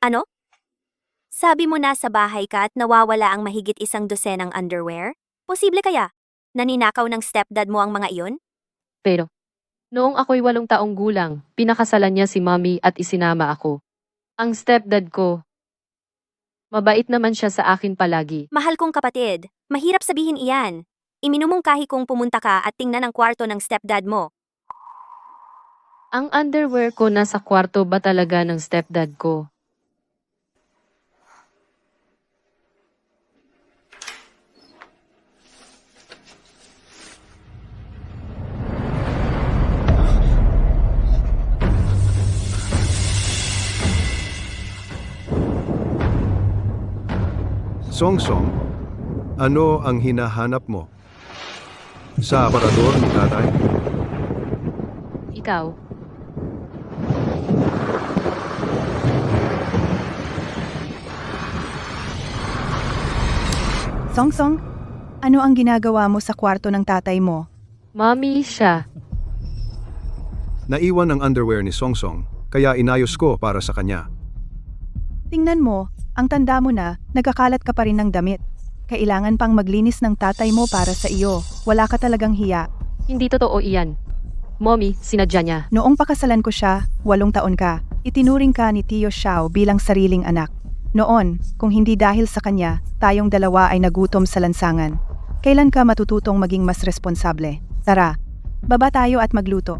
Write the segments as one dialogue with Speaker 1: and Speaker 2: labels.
Speaker 1: Ano? Sabi mo nasa bahay ka at nawawala ang mahigit 100 underwear? Posible kaya? Naninakaw ng stepdad mo ang mga iyon?
Speaker 2: Pero, noong ako'y 8 taong gulang, pinakasalan niya si mommy at isinama ako. Ang stepdad ko, mabait naman siya sa akin palagi.
Speaker 1: Mahal kong kapatid, mahirap sabihin iyan. Iminumungkahi kong pumunta ka at tingnan ang kwarto ng stepdad mo.
Speaker 2: Ang underwear ko nasa kwarto ba talaga ng stepdad ko?
Speaker 3: Songsong, ano ang hinahanap mo? Sa aparador ni tatay?
Speaker 2: Ikaw,
Speaker 4: Songsong, ano ang ginagawa mo sa kwarto ng tatay mo?
Speaker 2: mommy siya.
Speaker 3: Naiwan ang underwear ni Songsong, kaya inayos ko para sa kanya.
Speaker 4: Tingnan mo, ang tanda mo na, nagkakalat ka pa rin ng damit. Kailangan pang maglinis ng tatay mo para sa iyo. Wala ka talagang hiya.
Speaker 2: Hindi totoo iyan. Mommy, sinadya niya.
Speaker 4: Noong pakasalan ko siya, 8 taon ka, itinuring ka ni Tio Xiao bilang sariling anak. Noon, kung hindi dahil sa kanya, tayong dalawa ay nagutom sa lansangan. Kailan ka matututong maging mas responsable? Tara, baba tayo at magluto.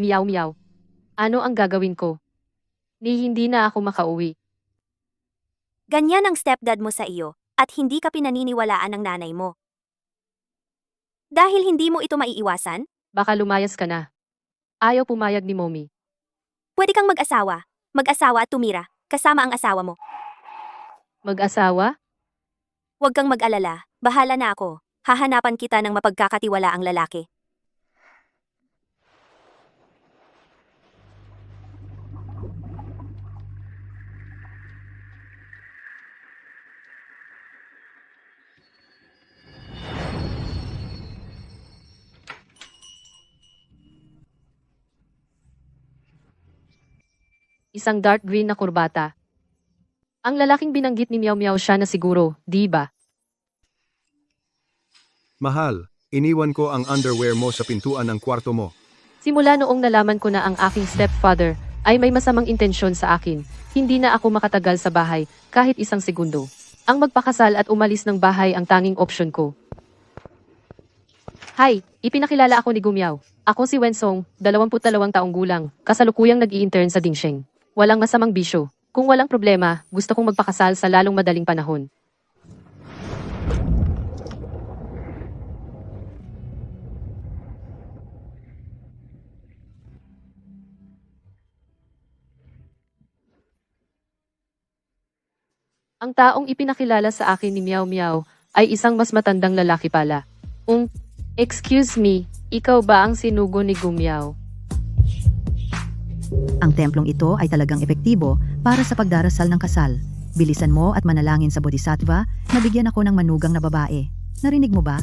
Speaker 2: Miyaw miyaw. Ano ang gagawin ko? Hindi na ako makauwi.
Speaker 1: Ganyan ang stepdad mo sa iyo, at hindi ka pinaniniwalaan ng nanay mo. Dahil hindi mo ito maiiwasan,
Speaker 2: Baka lumayas ka na. Ayaw pumayag ni mommy.
Speaker 1: pwede kang mag-asawa. Mag-asawa at tumira, kasama ang asawa mo.
Speaker 2: Mag-asawa?
Speaker 1: Huwag kang mag-alala, bahala na ako. Hahanapan kita ng mapagkakatiwalaang lalaki.
Speaker 2: Isang dark green na kurbata. Ang lalaking binanggit ni Meow Meow siya na siguro, di ba?
Speaker 3: Mahal, iniwan ko ang underwear mo sa pintuan ng kwarto mo.
Speaker 2: Simula noong nalaman ko na ang aking stepfather ay may masamang intensyon sa akin, hindi na ako makatagal sa bahay kahit 1 segundo. Ang magpakasal at umalis ng bahay ang tanging opsyon ko. Hi, ipinakilala ako ni Gumiao. Ako si Wensong, 22 taong gulang, kasalukuyang nag-i-intern sa Dingsheng. Walang masamang bisyo. Kung walang problema, gusto kong magpakasal sa lalong madaling panahon. Ang taong ipinakilala sa akin ni Meow Meow ay isang mas matandang lalaki pala. Excuse me, ikaw ba ang sinugo ni Gumiao?
Speaker 5: Ang templong ito ay talagang epektibo para sa pagdarasal ng kasal. Bilisan mo at manalangin sa Bodhisattva na bigyan ako ng manugang na babae. Narinig mo ba?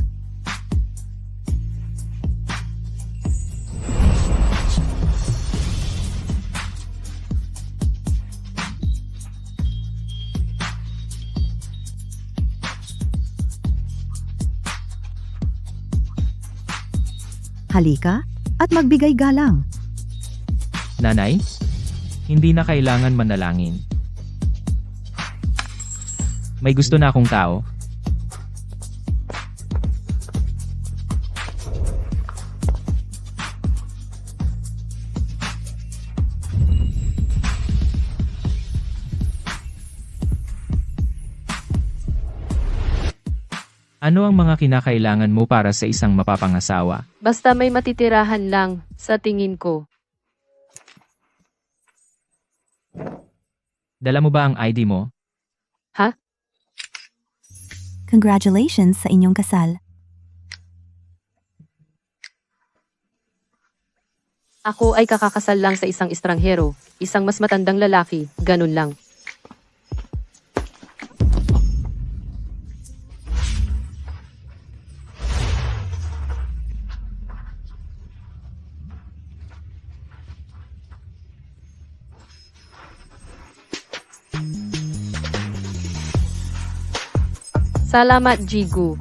Speaker 5: Halika at magbigay galang.
Speaker 6: Nanay, hindi na kailangan manalangin. May gusto na akong tao. Ano ang mga kinakailangan mo para sa isang mapapangasawa?
Speaker 2: Basta may matitirahan lang, sa tingin ko.
Speaker 6: Dala mo ba ang ID mo?
Speaker 2: Ha?
Speaker 5: Congratulations sa inyong kasal.
Speaker 2: Ako ay kakakasal lang sa isang estranghero, isang mas matandang lalaki, ganun lang. Salamat, Jigu.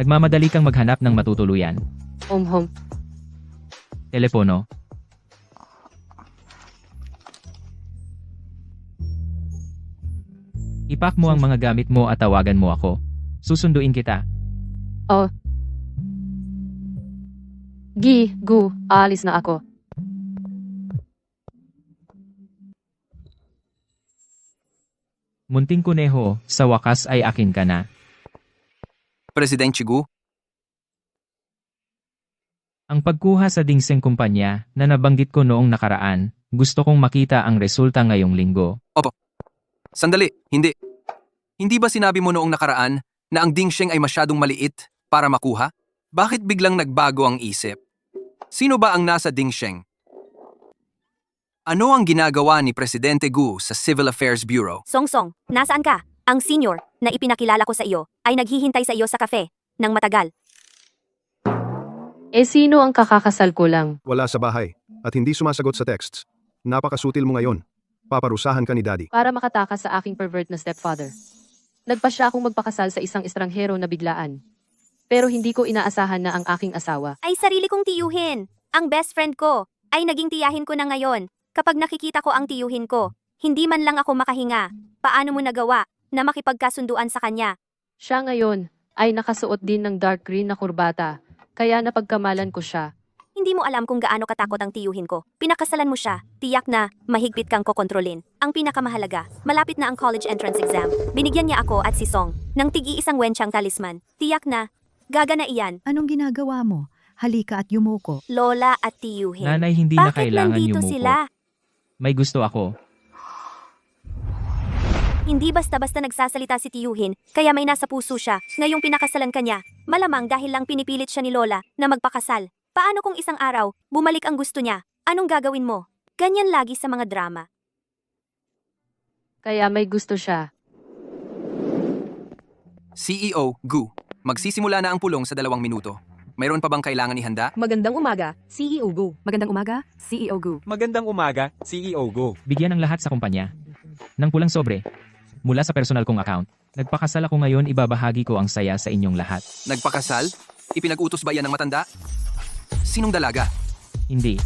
Speaker 6: Nagmamadali kang maghanap ng matutuluyan.
Speaker 2: Hom.
Speaker 6: Telepono. Ipak mo ang mga gamit mo at tawagan mo ako. Susunduin kita.
Speaker 2: Oh. Gu, alis na ako.
Speaker 6: Munting kuneho, sa wakas ay akin ka na.
Speaker 7: Presidente Gu,
Speaker 6: Ang pagkuha sa dingseng kumpanya na nabanggit ko noong nakaraan, gusto kong makita ang resulta ngayong linggo.
Speaker 7: sandali, hindi. Hindi ba sinabi mo noong nakaraan na ang Dingsheng ay masyadong maliit para makuha? Bakit biglang nagbago ang isip? Sino ba ang nasa Dingsheng? Ano ang ginagawa ni Presidente Gu sa Civil Affairs Bureau?
Speaker 1: Song, nasaan ka? Ang senior na ipinakilala ko sa iyo ay naghihintay sa iyo sa kafe nang matagal.
Speaker 2: Sino ang kakakasal ko lang?
Speaker 3: Wala sa bahay at hindi sumasagot sa texts. Napakasutil mo ngayon. Paparusahan ka ni Daddy.
Speaker 2: Para makatakas sa aking pervert na stepfather. Nagpa siya akong magpakasal sa isang estranghero na biglaan. Pero hindi ko inaasahan na ang aking asawa.
Speaker 1: Ay sarili kong tiyuhin. Ang best friend ko ay naging tiyahin ko na ngayon. Kapag nakikita ko ang tiyuhin ko, hindi man lang ako makahinga. Paano mo nagawa na makipagkasunduan sa kanya?
Speaker 2: Siya ngayon ay nakasuot din ng dark green na kurbata. Kaya napagkamalan ko siya.
Speaker 1: Hindi mo alam kung gaano katakot ang tiyuhin ko. Pinakasalan mo siya, tiyak na mahigpit kang kokontrolin. Ang pinakamahalaga, malapit na ang college entrance exam. Binigyan niya ako at si Song ng tig-iisang wensyang talisman. Tiyak na, gagana iyan,
Speaker 5: Anong ginagawa mo? Halika at yumuko.
Speaker 1: lola at tiyuhin.
Speaker 6: Nanay, hindi na
Speaker 1: Bakit
Speaker 6: kailangan
Speaker 1: nandito
Speaker 6: yumuko.
Speaker 1: sila?
Speaker 6: May gusto ako.
Speaker 1: Hindi basta-basta nagsasalita si tiyuhin, kaya may nasa puso siya. Ngayong pinakasalan ka niya, malamang dahil lang pinipilit siya ni Lola na magpakasal. Paano kung isang araw, bumalik ang gusto niya? Anong gagawin mo? Ganyan lagi sa mga drama.
Speaker 2: Kaya may gusto siya.
Speaker 7: CEO Gu, magsisimula na ang pulong sa 2 minuto. Mayroon pa bang kailangan ihanda?
Speaker 8: Magandang umaga, CEO Gu. Magandang umaga, CEO Gu.
Speaker 9: Magandang umaga, CEO Go.
Speaker 6: Bigyan ng lahat sa kumpanya. Ng pulang sobre. Mula sa personal kong account. Nagpakasal ako ngayon, ibabahagi ko ang saya sa inyong lahat.
Speaker 7: Nagpakasal? Ipinag-utos ba yan ng matanda? Sinong dalaga?
Speaker 6: Hindi.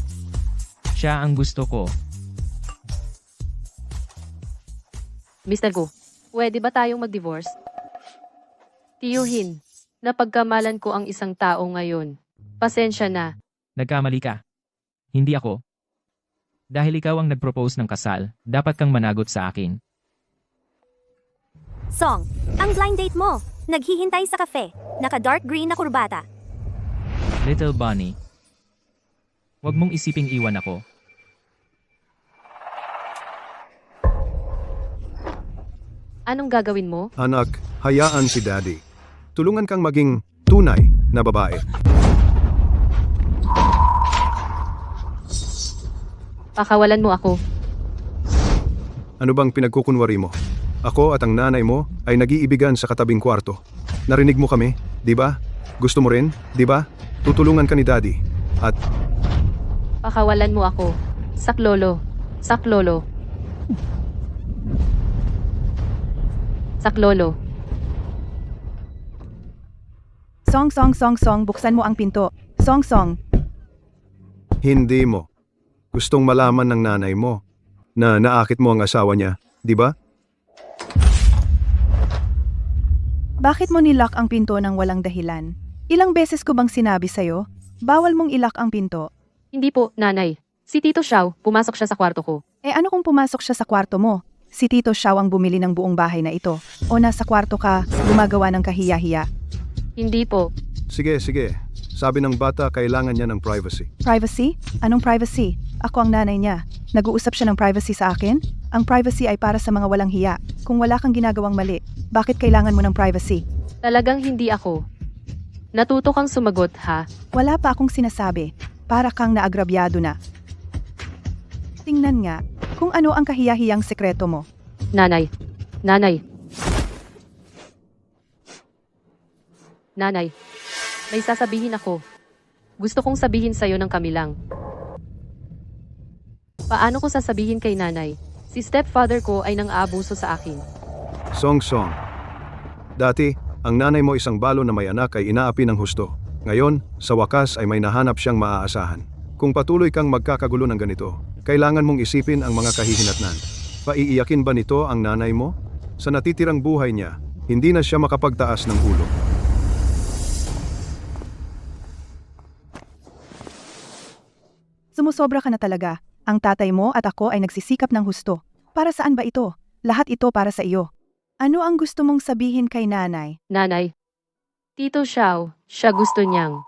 Speaker 6: Siya ang gusto ko.
Speaker 2: Mr. Go, pwede ba tayong mag-divorce? Tiyuhin, napagkamalan ko ang isang tao ngayon. Pasensya na.
Speaker 6: Nagkamali ka. Hindi ako. Dahil ikaw ang nag-propose ng kasal, dapat kang managot sa akin.
Speaker 1: Song, ang blind date mo. Naghihintay sa kafe. Naka-dark green na kurbata.
Speaker 6: Little Bunny. Huwag mong isiping iwan ako.
Speaker 2: Anong gagawin mo?
Speaker 3: Anak, hayaan si Daddy. Tulungan kang maging tunay na babae.
Speaker 2: Pakawalan mo ako.
Speaker 3: Ano bang pinagkukunwari mo? Ako at ang nanay mo ay nag-iibigan sa katabing kwarto. Narinig mo kami, di ba? Gusto mo rin, di ba? Tutulungan ka ni Daddy. At
Speaker 2: Pakawalan mo ako. Saklolo. Saklolo. Saklolo.
Speaker 4: Song, buksan mo ang pinto. Song.
Speaker 3: hindi mo. Gustong malaman ng nanay mo na naakit mo ang asawa niya, di ba?
Speaker 4: Bakit mo nilock ang pinto ng walang dahilan? Ilang beses ko bang sinabi sa'yo? Bawal mong ilock ang pinto.
Speaker 2: Hindi po, nanay. Si Tito Xiao, pumasok siya sa kwarto ko.
Speaker 4: Ano kung pumasok siya sa kwarto mo? Si Tito Xiao ang bumili ng buong bahay na ito. O nasa kwarto ka, gumagawa ng kahiya-hiya.
Speaker 2: Hindi po.
Speaker 3: Sige. Sabi ng bata, kailangan niya ng privacy.
Speaker 4: Privacy? Anong privacy? Ako ang nanay niya. Nag-uusap siya ng privacy sa akin? Ang privacy ay para sa mga walang hiya. Kung wala kang ginagawang mali, bakit kailangan mo ng privacy?
Speaker 2: Talagang hindi ako. Natuto kang sumagot, ha?
Speaker 4: Wala pa akong sinasabi. Para kang naagrabyado na. Tingnan nga, kung ano ang kahiyahiyang sekreto mo.
Speaker 2: Nanay. Nanay. Nanay. May sasabihin ako. Gusto kong sabihin sa'yo ng kami lang. Paano ko sasabihin kay nanay? Si stepfather ko ay nang-aabuso sa akin.
Speaker 3: Song Song. Dati, ang nanay mo isang balo na may anak ay inaapi ng husto. Ngayon, sa wakas ay may nahanap siyang maaasahan. Kung patuloy kang magkakagulo ng ganito, kailangan mong isipin ang mga kahihinatnan. Paiiyakin ba nito ang nanay mo? Sa natitirang buhay niya, hindi na siya makapagtaas ng ulo.
Speaker 4: Sumusobra ka na talaga. Ang tatay mo at ako ay nagsisikap ng husto. Para saan ba ito? Lahat ito para sa iyo. Ano ang gusto mong sabihin kay nanay?
Speaker 2: Nanay. Tito Xiao, siya gusto niyang.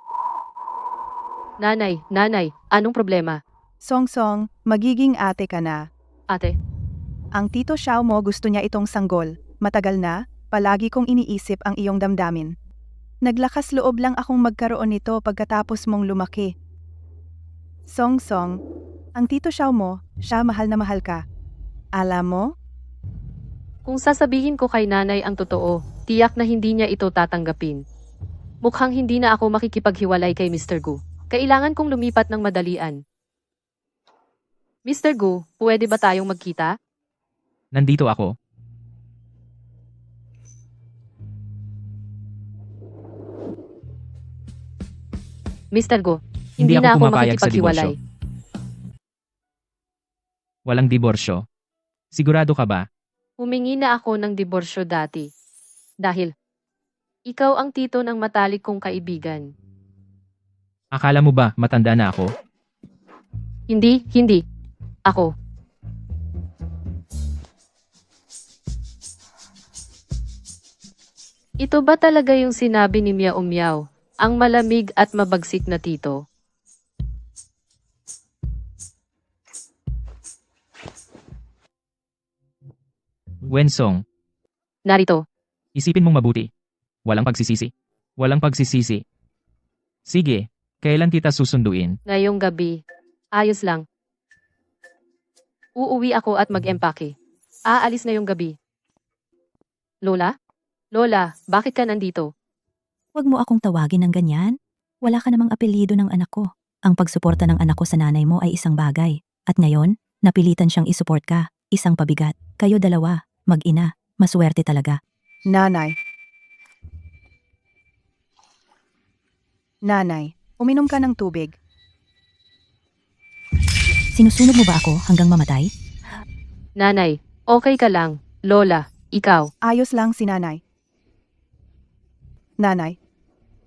Speaker 2: Nanay, anong problema?
Speaker 4: Song Song, magiging ate ka na.
Speaker 2: Ate,
Speaker 4: Ang Tito Xiao mo gusto niya itong sanggol. Matagal na, palagi kong iniisip ang iyong damdamin. Naglakas loob lang akong magkaroon nito pagkatapos mong lumaki. Song Song, ang Tito Xiao mo, siya mahal na mahal ka. Alam mo?
Speaker 2: kung sasabihin ko kay nanay ang totoo, tiyak na hindi niya ito tatanggapin. Mukhang hindi na ako makikipaghiwalay kay Mr. Gu. Kailangan kong lumipat ng madalian. Mr. Gu, pwede ba tayong magkita?
Speaker 6: Nandito ako.
Speaker 2: Mr. Gu,
Speaker 6: Hindi
Speaker 2: hindi na
Speaker 6: ako
Speaker 2: ako
Speaker 6: pumapayag sa
Speaker 2: makikipaghiwalay.
Speaker 6: Walang diborsyo. Sigurado ka ba?
Speaker 2: Humingi na ako ng diborsyo dati. Dahil, ikaw ang tito ng matalik kong kaibigan.
Speaker 6: Akala mo ba matanda na ako?
Speaker 2: Hindi. Ako. Ito ba talaga yung sinabi ni Miao Miao, ang malamig at mabagsik na tito?
Speaker 6: Wensong,
Speaker 2: Narito,
Speaker 6: isipin mong mabuti. Walang pagsisisi. Walang pagsisisi. Sige, kailan kita susunduin?
Speaker 2: ngayong gabi. Ayos lang. Uuwi ako at mag-empake. Aalis ngayong gabi. Lola? Lola, bakit ka nandito?
Speaker 5: Huwag mo akong tawagin ng ganyan. Wala ka namang apelyido ng anak ko. Ang pagsuporta ng anak ko sa nanay mo ay isang bagay. At ngayon, napilitan siyang isuport ka. Isang pabigat. Kayo dalawa, mag-ina. Maswerte talaga.
Speaker 4: Nanay. Nanay, uminom ka ng tubig.
Speaker 5: Sinusunod mo ba ako hanggang mamatay?
Speaker 2: Nanay, okay ka lang. Lola, ikaw.
Speaker 4: Ayos lang si nanay. Nanay,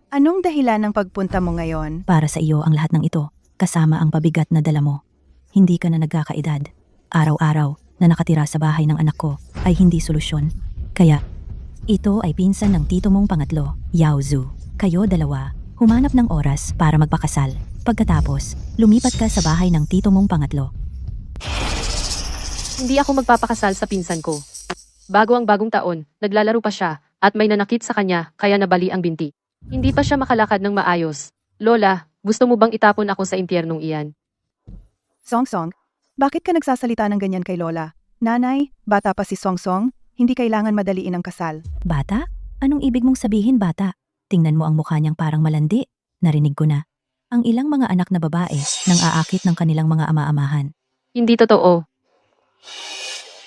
Speaker 4: anong dahilan ng pagpunta mo ngayon?
Speaker 5: Para sa iyo ang lahat ng ito, kasama ang pabigat na dala mo. Hindi ka na nagkakaedad. Araw-araw na nakatira sa bahay ng anak ko ay hindi solusyon. Kaya, ito ay pinsan ng tito mong pangatlo, Yao Zhu. Kayo dalawa, humanap ng oras para magpakasal. Pagkatapos, lumipat ka sa bahay ng tito mong pangatlo.
Speaker 2: Hindi ako magpapakasal sa pinsan ko. Bago ang bagong taon, naglalaro pa siya at may nanakit sa kanya kaya nabali ang binti. Hindi pa siya makalakad ng maayos. Lola, gusto mo bang itapon ako sa impyernong iyan?
Speaker 4: Song Song, bakit ka nagsasalita ng ganyan kay Lola? Nanay, bata pa si Song Song, hindi kailangan madaliin ang kasal.
Speaker 5: Bata? Anong ibig mong sabihin bata? Tingnan mo ang mukha niyang parang malandi. Narinig ko na. Ang ilang mga anak na babae nang aakit ng kanilang mga ama-amahan.
Speaker 2: Hindi totoo.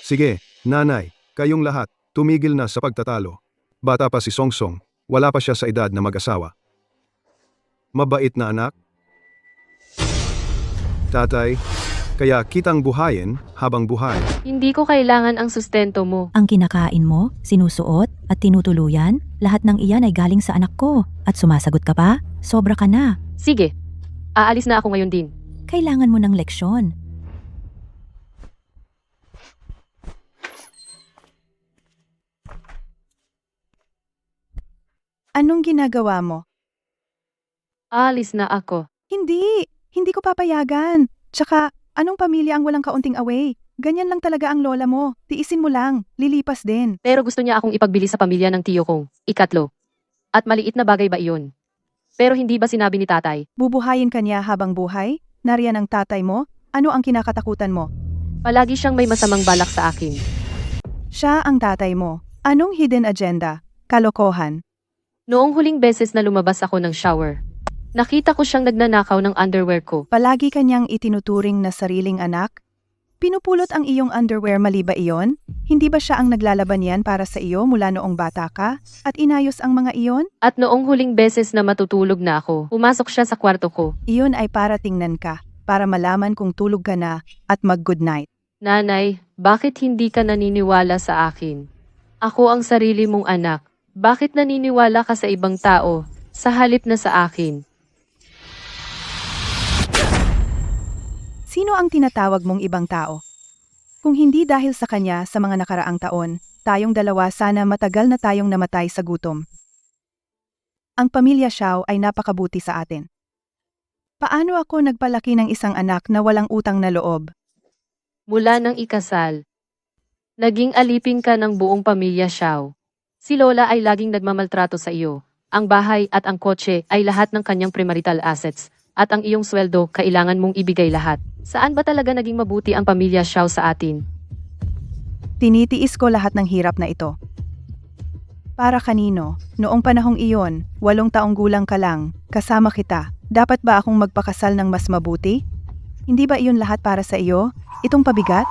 Speaker 3: Sige, nanay, kayong lahat, tumigil na sa pagtatalo. Bata pa si Song Song, wala pa siya sa edad na mag-asawa. Mabait na anak. Tatay, kaya kitang buhayin habang buhay.
Speaker 2: Hindi ko kailangan ang sustento mo.
Speaker 5: Ang kinakain mo, sinusuot, at tinutuluyan, lahat ng iyan ay galing sa anak ko. At sumasagot ka pa? Sobra ka na.
Speaker 2: Sige, aalis na ako ngayon din.
Speaker 5: Kailangan mo ng leksyon.
Speaker 4: Anong ginagawa mo?
Speaker 2: Aalis na ako.
Speaker 4: Hindi ko papayagan. Tsaka, anong pamilya ang walang kaunting away? Ganyan lang talaga ang lola mo. Tiisin mo lang, lilipas din.
Speaker 2: Pero gusto niya akong ipagbili sa pamilya ng tiyo kong, ikatlo. At maliit na bagay ba iyon? Pero hindi ba sinabi ni tatay?
Speaker 4: Bubuhayin ka niya habang buhay? Nariyan ang tatay mo? Ano ang kinakatakutan mo?
Speaker 2: Palagi siyang may masamang balak sa akin.
Speaker 4: Siya ang tatay mo. Anong hidden agenda? Kalokohan.
Speaker 2: Noong huling beses na lumabas ako ng shower, nakita ko siyang nagnanakaw ng underwear ko.
Speaker 4: Palagi kanyang itinuturing na sariling anak? Pinupulot ang iyong underwear, mali ba iyon? Hindi ba siya ang naglalaban yan para sa iyo mula noong bata ka at inayos ang mga iyon?
Speaker 2: At noong huling beses na matutulog na ako, pumasok siya sa kwarto ko.
Speaker 4: Iyon ay para tingnan ka, para malaman kung tulog ka na at mag-good night.
Speaker 2: Nanay, bakit hindi ka naniniwala sa akin? Ako ang sarili mong anak. Bakit naniniwala ka sa ibang tao, sa halip na sa akin?
Speaker 4: Sino ang tinatawag mong ibang tao? Kung hindi dahil sa kanya sa mga nakaraang taon, tayong dalawa sana matagal na tayong namatay sa gutom. Ang pamilya Xiao ay napakabuti sa atin. Paano ako nagpalaki ng isang anak na walang utang na loob?
Speaker 2: Mula nang ikasal, naging alipin ka ng buong pamilya Xiao. Si Lola ay laging nagmamaltrato sa iyo. Ang bahay at ang kotse ay lahat ng kanyang premarital assets, at ang iyong sweldo kailangan mong ibigay lahat. Saan ba talaga naging mabuti ang pamilya Xiao sa atin?
Speaker 4: Tinitiis ko lahat ng hirap na ito. Para kanino? Noong panahong iyon, 8 taong gulang ka lang, kasama kita. Dapat ba akong magpakasal ng mas mabuti? Hindi ba iyon lahat para sa iyo? Itong pabigat?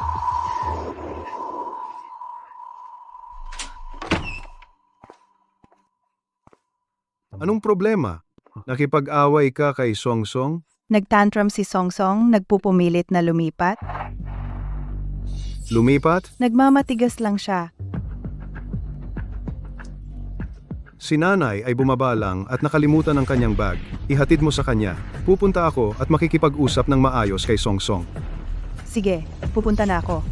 Speaker 3: Anong problema? Nakipag-away ka kay Song Song?
Speaker 4: Nagtantrum si Song Song, nagpupumilit na lumipat.
Speaker 3: Lumipat?
Speaker 4: Nagmamatigas lang siya.
Speaker 3: Si nanay ay bumaba lang at nakalimutan ang kanyang bag. Ihatid mo sa kanya. Pupunta ako at makikipag-usap ng maayos kay Song Song.
Speaker 4: Sige, pupunta na ako.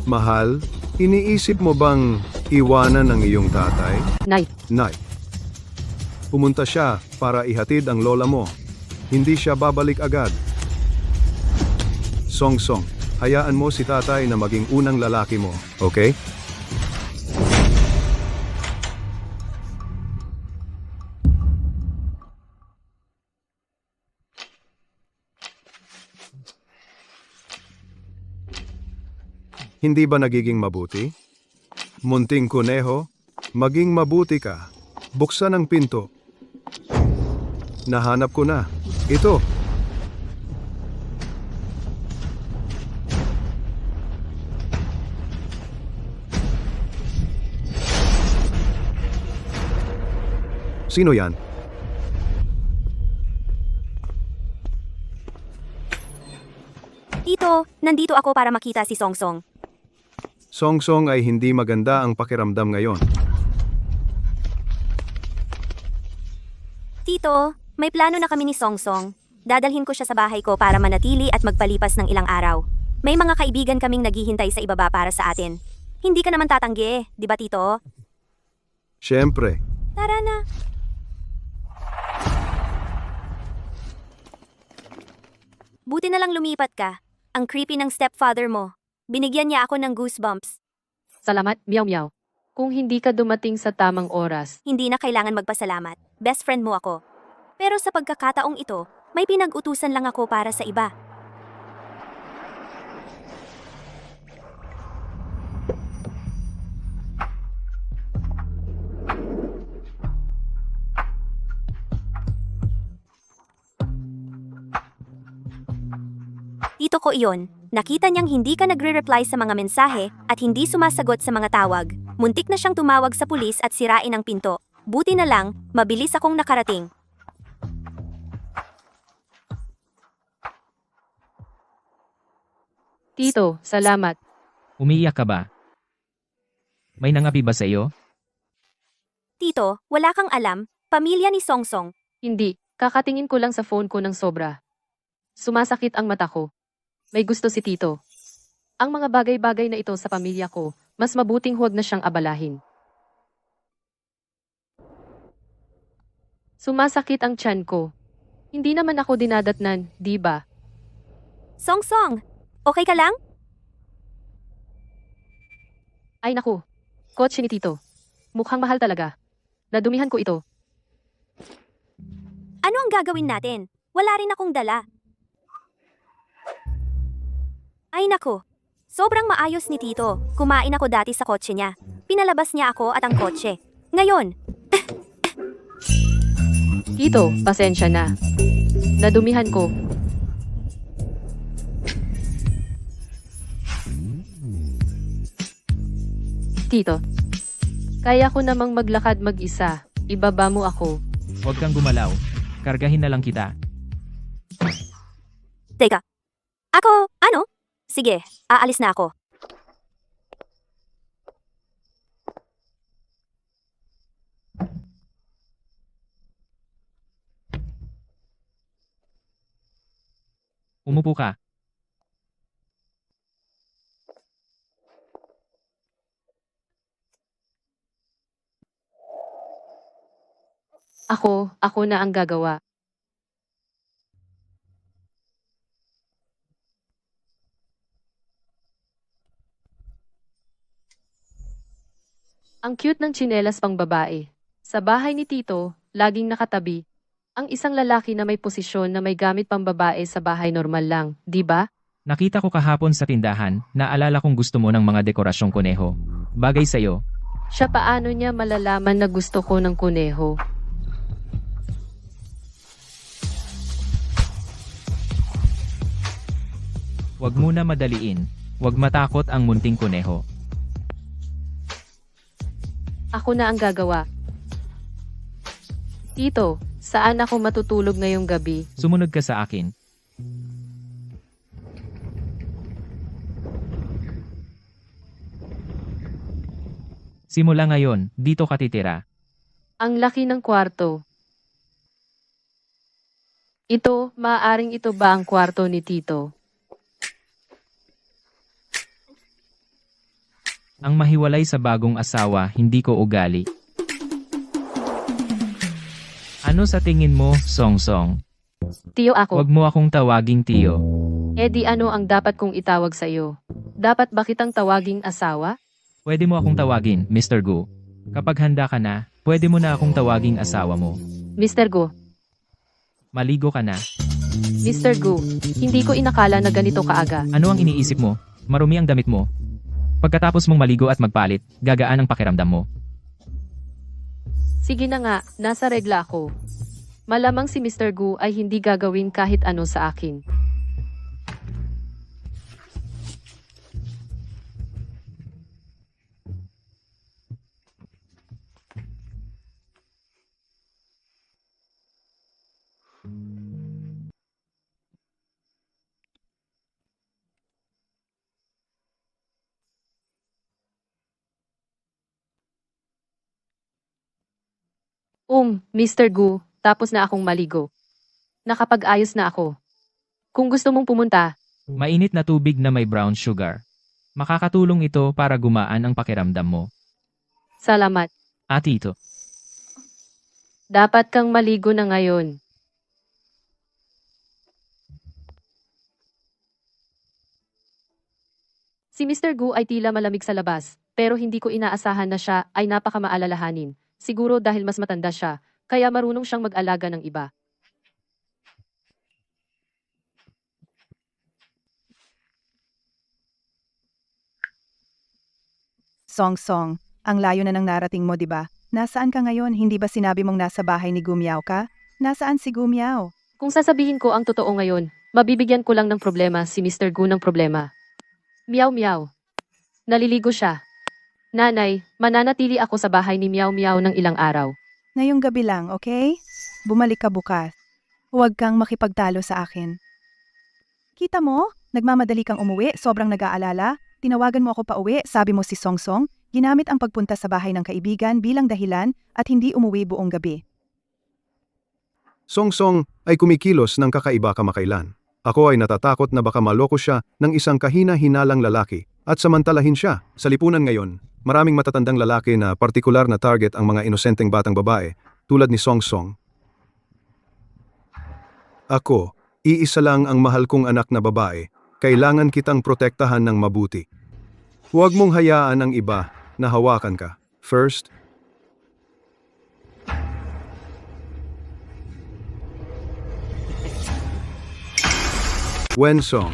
Speaker 3: Mahal, iniisip mo bang iwanan ang iyong tatay?
Speaker 2: Nay,
Speaker 3: Nay. Pumunta siya para ihatid ang lola mo. Hindi siya babalik agad. Song Song, hayaan mo si tatay na maging unang lalaki mo, okay? Hindi ba nagiging mabuti? Munting kuneho, maging mabuti ka. Buksan ang pinto. Nahanap ko na. Ito. Sino yan?
Speaker 1: Tito, nandito ako para makita si Song Song.
Speaker 3: Song Song ay hindi maganda ang pakiramdam ngayon.
Speaker 1: Tito, may plano na kami ni Song Song. Dadalhin ko siya sa bahay ko para manatili at magpalipas ng ilang araw. May mga kaibigan kaming naghihintay sa ibaba para sa atin. Hindi ka naman tatanggi, di ba Tito?
Speaker 3: Siyempre.
Speaker 1: Tara na. Buti na lang lumipat ka. Ang creepy ng stepfather mo. Binigyan niya ako ng goosebumps.
Speaker 2: salamat, meow meow. Kung hindi ka dumating sa tamang oras,
Speaker 1: Hindi na kailangan magpasalamat. Best friend mo ako. Pero sa pagkakataong ito, may pinag-utusan lang ako para sa iba. Tito ko iyon. Nakita niyang hindi ka nagre-reply sa mga mensahe at hindi sumasagot sa mga tawag. Muntik na siyang tumawag sa pulis at sirain ang pinto. Buti na lang, mabilis akong nakarating.
Speaker 2: Tito, salamat.
Speaker 6: Umiiyak ka ba? May nangapi ba sa iyo?
Speaker 1: Tito, wala kang alam, pamilya ni Song Song.
Speaker 2: Hindi, kakatingin ko lang sa phone ko ng sobra. Sumasakit ang mata ko. May gusto si Tito. Ang mga bagay-bagay na ito sa pamilya ko, mas mabuting huwag na siyang abalahin. Sumasakit ang tiyan ko. Hindi naman ako dinadatnan, di ba?
Speaker 1: Song Song, okay ka lang?
Speaker 2: Ay naku, kotse ni Tito. Mukhang mahal talaga. Nadumihan ko ito.
Speaker 1: Ano ang gagawin natin? Wala rin akong dala. Ay nako, sobrang maayos ni Tito. Kumain ako dati sa kotse niya. Pinalabas niya ako at ang kotse. Ngayon,
Speaker 2: Tito, pasensya na. Nadumihan ko. Tito, kaya ko namang maglakad mag-isa. Ibaba mo ako.
Speaker 6: Huwag kang gumalaw. Kargahin na lang kita.
Speaker 1: teka. Ako, ano? Sige, aalis na ako.
Speaker 6: Umupo ka.
Speaker 2: Ako na ang gagawa. Ang cute ng tsinelas pang babae. Sa bahay ni Tito, laging nakatabi. Ang isang lalaki na may posisyon na may gamit pang babae sa bahay normal lang, di ba?
Speaker 6: Nakita ko kahapon sa tindahan, naalala kong gusto mo ng mga dekorasyong kuneho. Bagay sa'yo.
Speaker 2: Siya paano niya malalaman na gusto ko ng kuneho?
Speaker 6: Huwag muna madaliin. Huwag matakot ang munting kuneho.
Speaker 2: Ako na ang gagawa. Tito, saan ako matutulog ngayong gabi?
Speaker 6: Sumunod ka sa akin. Simula ngayon, dito ka titira.
Speaker 2: Ang laki ng kwarto. Maaaring ito ba ang kwarto ni Tito?
Speaker 6: Ang mahiwalay sa bagong asawa, hindi ko ugali. Ano sa tingin mo, Song Song?
Speaker 2: Tiyo ako.
Speaker 6: Huwag mo akong tawaging tiyo.
Speaker 2: Eh di ano ang dapat kong itawag sa iyo? Dapat ba kitang tawaging asawa?
Speaker 6: Pwede mo akong tawagin, Mr. Gu. Kapag handa ka na, pwede mo na akong tawaging asawa mo.
Speaker 2: Mr. Gu,
Speaker 6: Maligo ka na.
Speaker 2: Mr. Gu, hindi ko inakala na ganito kaaga.
Speaker 6: Ano ang iniisip mo? Marumi ang damit mo. Pagkatapos mong maligo at magpalit, gagaan ang pakiramdam mo.
Speaker 2: Sige na nga, nasa regla ako. Malamang si Mr. Gu ay hindi gagawin kahit ano sa akin. Mr. Gu, tapos na akong maligo. Nakapag-ayos na ako. Kung gusto mong pumunta,
Speaker 6: Mainit na tubig na may brown sugar. Makakatulong ito para gumaan ang pakiramdam mo.
Speaker 2: salamat.
Speaker 6: Tito.
Speaker 2: Dapat kang maligo na ngayon. Si Mr. Gu ay tila malamig sa labas, pero hindi ko inaasahan na siya ay napakamaalalahanin. Siguro dahil mas matanda siya, kaya marunong siyang mag-alaga ng iba.
Speaker 4: Song, ang layo na ng narating mo, di ba? Nasaan ka ngayon? Hindi ba sinabi mong nasa bahay ni Gumiao ka? Nasaan si Gumiao?
Speaker 2: Kung sasabihin ko ang totoo ngayon, mabibigyan ko lang ng problema si Mr. Gu ng problema. Meow meow. Naliligo siya. Nanay, mananatili ako sa bahay ni Meow Meow ng ilang araw.
Speaker 4: Ngayong gabi lang, okay? Bumalik ka bukas. Huwag kang makipagtalo sa akin. Kita mo? Nagmamadali kang umuwi, sobrang nag-aalala. Tinawagan mo ako pa uwi, sabi mo si Song Song, ginamit ang pagpunta sa bahay ng kaibigan bilang dahilan at hindi umuwi buong gabi.
Speaker 3: Song Song ay kumikilos ng kakaiba kamakailan. Ako ay natatakot na baka maloko siya ng isang kahina-hinalang lalaki at samantalahin siya. Sa lipunan ngayon, maraming matatandang lalaki na partikular na target ang mga inosenteng batang babae tulad ni Song Song. Ako, iisa lang ang mahal kong anak na babae. Kailangan kitang protektahan ng mabuti. Huwag mong hayaan ang iba na hawakan ka. First, Wensong,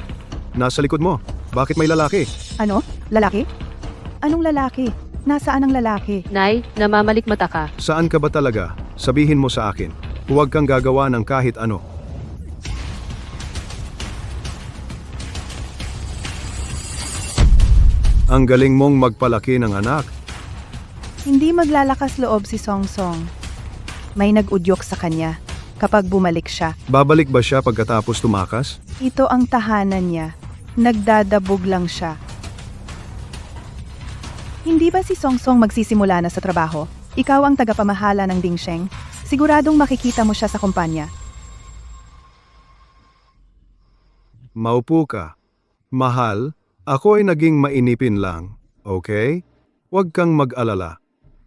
Speaker 3: nasa likod mo. Bakit may lalaki?
Speaker 4: Ano? Lalaki? Anong lalaki? Nasaan ang lalaki?
Speaker 2: Nay, namamalikmata ka.
Speaker 3: Saan ka ba talaga? Sabihin mo sa akin. Huwag kang gagawa ng kahit ano. Ang galing mong magpalaki ng anak.
Speaker 4: Hindi maglalakas loob si Song Song. May nag-udyok sa kanya kapag bumalik siya.
Speaker 3: Babalik ba siya pagkatapos tumakas?
Speaker 4: Ito ang tahanan niya. Nagdadabog lang siya. Hindi ba si Song Song magsisimula na sa trabaho? Ikaw ang tagapamahala ng Dingsheng. Siguradong makikita mo siya sa kumpanya.
Speaker 3: Maupo ka. Mahal, ako ay naging mainipin lang, okay? Huwag kang mag-alala.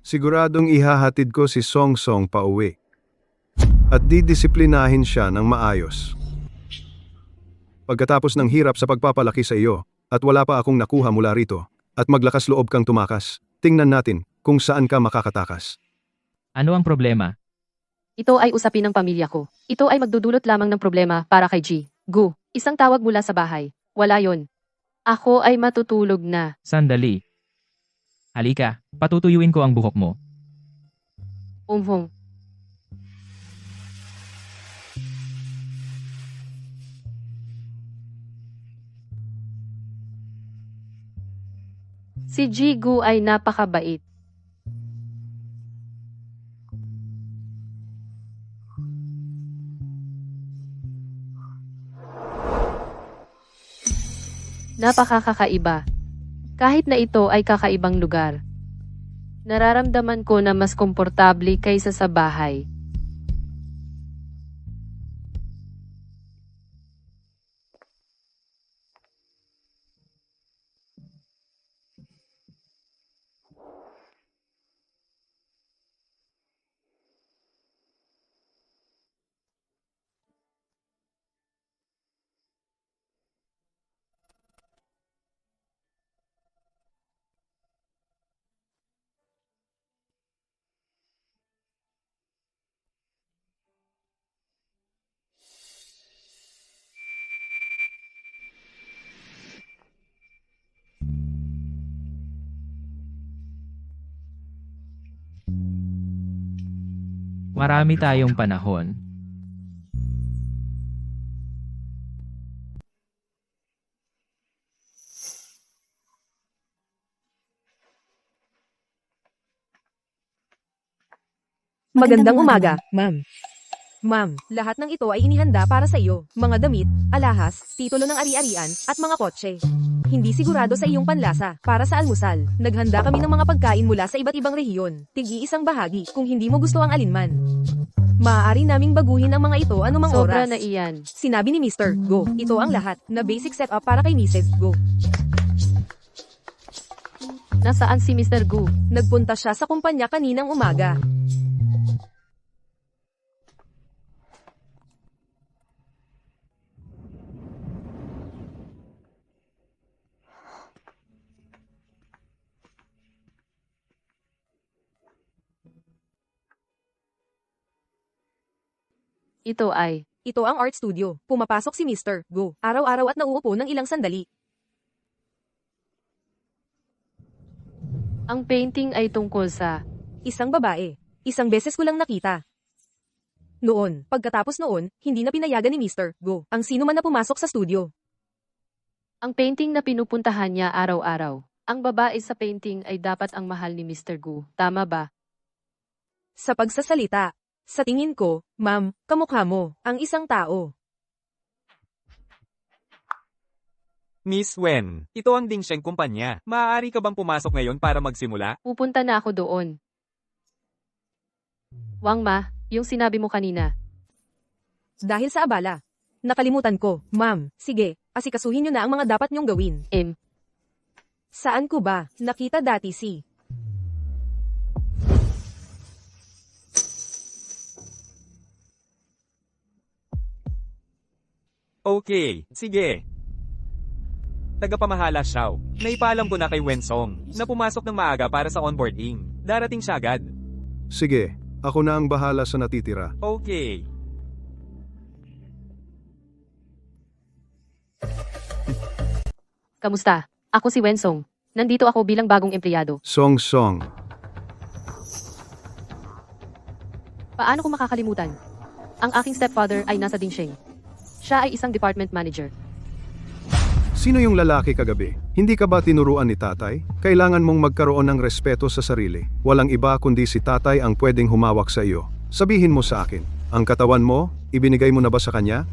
Speaker 3: Siguradong ihahatid ko si Song Song pa uwi. At didisiplinahin siya ng maayos. Pagkatapos ng hirap sa pagpapalaki sa iyo, at wala pa akong nakuha mula rito, at maglakas loob kang tumakas, tingnan natin kung saan ka makakatakas.
Speaker 6: Ano ang problema?
Speaker 2: Ito ay usapin ng pamilya ko. Ito ay magdudulot lamang ng problema para kay G. Gu, isang tawag mula sa bahay. Wala yon. Ako ay matutulog na.
Speaker 6: Sandali. Halika, patutuyuin ko ang buhok mo.
Speaker 2: Umhong. Si Jigu ay napakabait. Napakakaiba. Kahit na ito ay kakaibang lugar. Nararamdaman ko na mas komportable kaysa sa bahay.
Speaker 6: Marami tayong panahon.
Speaker 8: Magandang umaga, ma'am. Ma'am, lahat ng ito ay inihanda para sa iyo. Mga damit, alahas, titulo ng ari-arian, at mga kotse. Hindi sigurado sa iyong panlasa. Para sa almusal, naghanda kami ng mga pagkain mula sa iba't ibang rehiyon. Tig-iisang bahagi kung hindi mo gusto ang alinman. Maaari naming baguhin ang mga ito anumang
Speaker 2: Sobra
Speaker 8: oras.
Speaker 2: na iyan.
Speaker 8: Sinabi ni Mr. Go. Ito ang lahat na basic setup para kay Mrs. Go.
Speaker 2: Nasaan si Mr. Gu?
Speaker 8: Nagpunta siya sa kumpanya kaninang umaga.
Speaker 2: Ito ay.
Speaker 8: Ito ang art studio. Pumapasok si Mr. Go. Araw-araw at nauupo ng ilang sandali.
Speaker 2: Ang painting ay tungkol sa.
Speaker 8: Isang babae. Isang beses ko lang nakita. Noon, pagkatapos noon, hindi na pinayagan ni Mr. Go ang sino man na pumasok sa studio.
Speaker 2: Ang painting na pinupuntahan niya araw-araw. Ang babae sa painting ay dapat ang mahal ni Mr. Gu. Tama ba?
Speaker 8: Sa pagsasalita, sa tingin ko, ma'am, kamukha mo, ang isang tao.
Speaker 9: Miss Wen, ito ang Dingsheng kumpanya. Maaari ka bang pumasok ngayon para magsimula?
Speaker 2: Pupunta na ako doon. Wang Ma, yung sinabi mo kanina.
Speaker 8: Dahil sa abala. Nakalimutan ko, ma'am, sige, asikasuhin niyo na ang mga dapat niyong gawin. Saan ko ba nakita dati si...
Speaker 9: Okay, sige. Tagapamahala Xiao. Naipaalam ko na kay Wensong na pumasok ng maaga para sa onboarding. Darating siya agad.
Speaker 3: Sige, ako na ang bahala sa natitira.
Speaker 9: Okay.
Speaker 2: Kamusta? Ako si Wensong. Nandito ako bilang bagong empleyado.
Speaker 3: Song Song.
Speaker 2: Paano ko makakalimutan? Ang aking stepfather ay nasa Dingsheng. Siya ay isang department manager.
Speaker 3: Sino yung lalaki kagabi? Hindi ka ba tinuruan ni tatay? Kailangan mong magkaroon ng respeto sa sarili. Walang iba kundi si tatay ang pwedeng humawak sa iyo. Sabihin mo sa akin, ang katawan mo, ibinigay mo na ba sa kanya?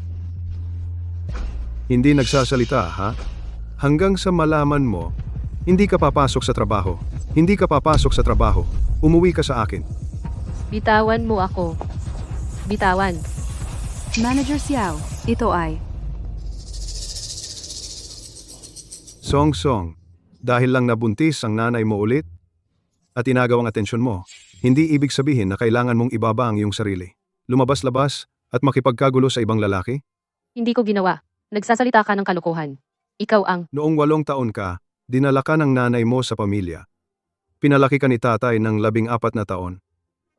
Speaker 3: Hindi nagsasalita, ha? Hanggang sa malaman mo, hindi ka papasok sa trabaho. Hindi ka papasok sa trabaho. Umuwi ka sa akin.
Speaker 2: Bitawan mo ako. Bitawan.
Speaker 4: Manager Xiao, ito ay.
Speaker 3: Song Song, dahil lang nabuntis ang nanay mo ulit at inagaw ang atensyon mo, hindi ibig sabihin na kailangan mong ibaba ang iyong sarili. Lumabas-labas at makipagkagulo sa ibang lalaki?
Speaker 2: Hindi ko ginawa. Nagsasalita ka ng kalokohan. Ikaw ang...
Speaker 3: Noong 8 taon ka, dinala ka ng nanay mo sa pamilya. Pinalaki ka ni tatay ng 14 na taon.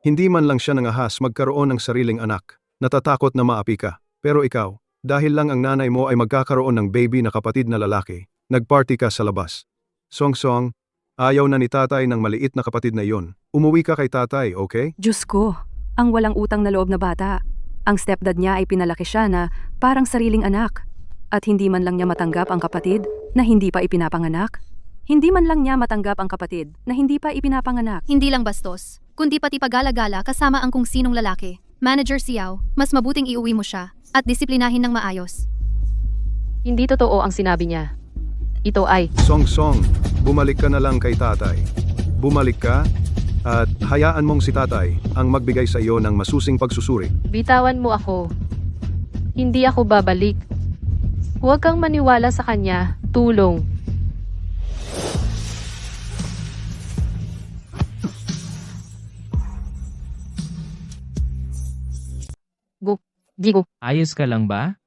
Speaker 3: Hindi man lang siya nangahas magkaroon ng sariling anak. Natatakot na maapi ka. Pero ikaw, dahil lang ang nanay mo ay magkakaroon ng baby na kapatid na lalaki, nagparty ka sa labas. Song Song, ayaw na ni tatay ng maliit na kapatid na iyon. Umuwi ka kay tatay, okay?
Speaker 10: Diyos ko, ang walang utang na loob na bata. Ang stepdad niya ay pinalaki siya na parang sariling anak. At hindi man lang niya matanggap ang kapatid na hindi pa ipinapanganak. Hindi man lang niya matanggap ang kapatid na hindi pa ipinapanganak.
Speaker 11: Hindi lang bastos, kundi pati pagala-gala kasama ang kung sinong lalaki. Manager Xiao, mas mabuting iuwi mo siya at disiplinahin ng maayos.
Speaker 2: Hindi totoo ang sinabi niya. Ito ay...
Speaker 3: Song Song, bumalik ka na lang kay tatay. Bumalik ka at hayaan mong si tatay ang magbigay sa iyo ng masusing pagsusuri.
Speaker 2: Bitawan mo ako. Hindi ako babalik. Huwag kang maniwala sa kanya. Tulong. Go. Gigo.
Speaker 6: Ayos ka lang ba?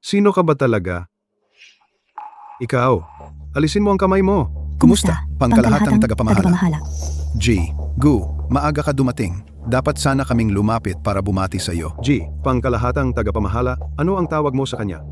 Speaker 3: Sino ka ba talaga? Ikaw, alisin mo ang kamay mo.
Speaker 5: Kumusta?
Speaker 12: Pangkalahatang
Speaker 5: tagapamahala.
Speaker 12: G. Gu, maaga ka dumating. Dapat sana kaming lumapit para bumati sa iyo.
Speaker 3: G, pangkalahatang tagapamahala, ano ang tawag mo sa kanya?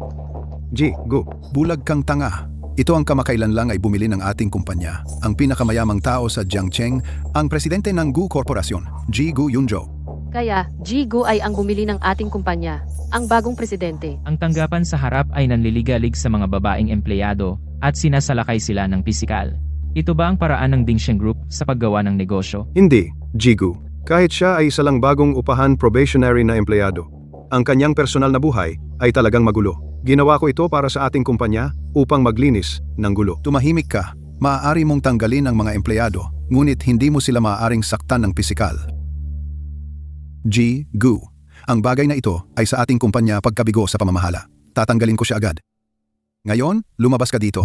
Speaker 3: G, Gu.
Speaker 12: Bulag kang tanga. Ito ang kamakailan lang ay bumili ng ating kumpanya. Ang pinakamayamang tao sa Jiangcheng, ang presidente ng Gu Corporation, G. Gu Yunzhou.
Speaker 2: Kaya, Jigo ay ang bumili ng ating kumpanya, ang bagong presidente.
Speaker 6: Ang tanggapan sa harap ay nanliligalig sa mga babaeng empleyado at sinasalakay sila ng pisikal. Ito ba ang paraan ng Dingsheng Group sa paggawa ng negosyo?
Speaker 3: Hindi, G, Gu. Kahit siya ay isa lang bagong upahan probationary na empleyado, ang kanyang personal na buhay ay talagang magulo. Ginawa ko ito para sa ating kumpanya upang maglinis ng gulo.
Speaker 12: Tumahimik ka. Maaari mong tanggalin ang mga empleyado, ngunit hindi mo sila maaaring saktan ng pisikal. G. Gu. Ang bagay na ito ay sa ating kumpanya pagkabigo sa pamamahala. Tatanggalin ko siya agad. Ngayon, lumabas ka dito.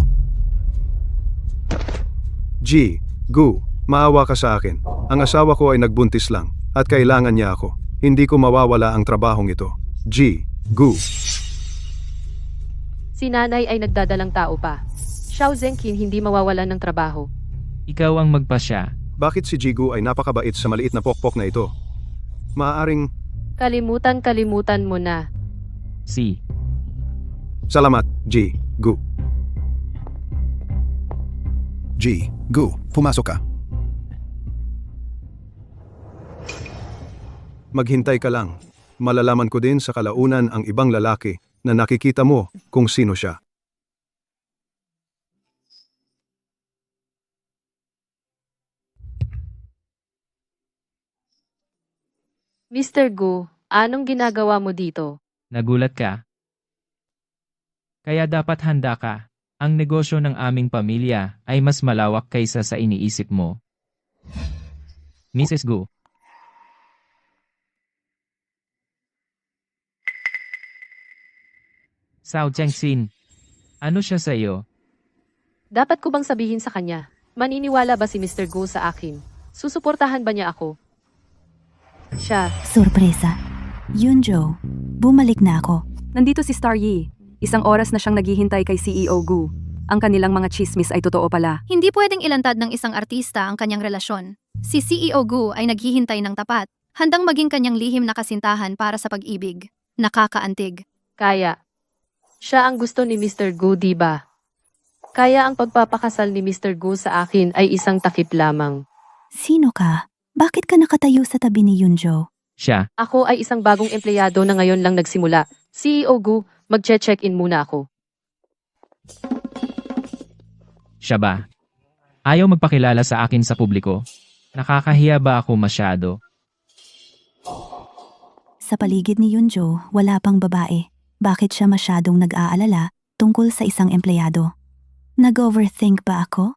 Speaker 3: G, Gu, maawa ka sa akin. Ang asawa ko ay nagbuntis lang at kailangan niya ako. Hindi ko mawawala ang trabahong ito. G, Gu.
Speaker 2: Si nanay ay nagdadalang tao pa. Xiao Zengqin hindi mawawalan ng trabaho.
Speaker 6: Ikaw ang magpasya.
Speaker 3: Bakit si G, Gu ay napakabait sa maliit na pokpok na ito? Maaaring...
Speaker 2: Kalimutan mo na.
Speaker 6: Si.
Speaker 3: Salamat, G, Gu.
Speaker 12: G. Gu, pumasok ka.
Speaker 3: Maghintay ka lang. Malalaman ko din sa kalaunan ang ibang lalaki na nakikita mo kung sino siya.
Speaker 2: Mr. Gu, anong ginagawa mo dito?
Speaker 6: Nagulat ka? Kaya dapat handa ka. Ang negosyo ng aming pamilya ay mas malawak kaysa sa iniisip mo. Mrs. Gu. Sao Jiangxin. Ano siya sa iyo?
Speaker 2: Dapat ko bang sabihin sa kanya? Maniniwala ba si Mr. Gu sa akin? Susuportahan ba niya ako? Siya.
Speaker 5: Sorpresa. Yunzhou, bumalik na ako.
Speaker 10: Nandito si Star Yi. Isang oras na siyang naghihintay kay CEO Gu. Ang kanilang mga chismis ay totoo pala.
Speaker 11: Hindi pwedeng ilantad ng isang artista ang kanyang relasyon. Si CEO Gu ay naghihintay ng tapat, handang maging kanyang lihim na kasintahan para sa pag-ibig. Nakakaantig.
Speaker 2: Kaya. Siya ang gusto ni Mr. Gu, di ba? Kaya ang pagpapakasal ni Mr. Gu sa akin ay isang takip lamang.
Speaker 5: Sino ka? Bakit ka nakatayo sa tabi ni Yunjo?
Speaker 6: Siya,
Speaker 2: Ako ay isang bagong empleyado na ngayon lang nagsimula. CEO Gu, magche-check-in muna ako.
Speaker 6: siya ba? Ayaw magpakilala sa akin sa publiko? Nakakahiya ba ako masyado?
Speaker 5: Sa paligid ni Yunjo, wala pang babae. Bakit siya masyadong nag-aalala tungkol sa isang empleyado? Nag-overthink ba ako?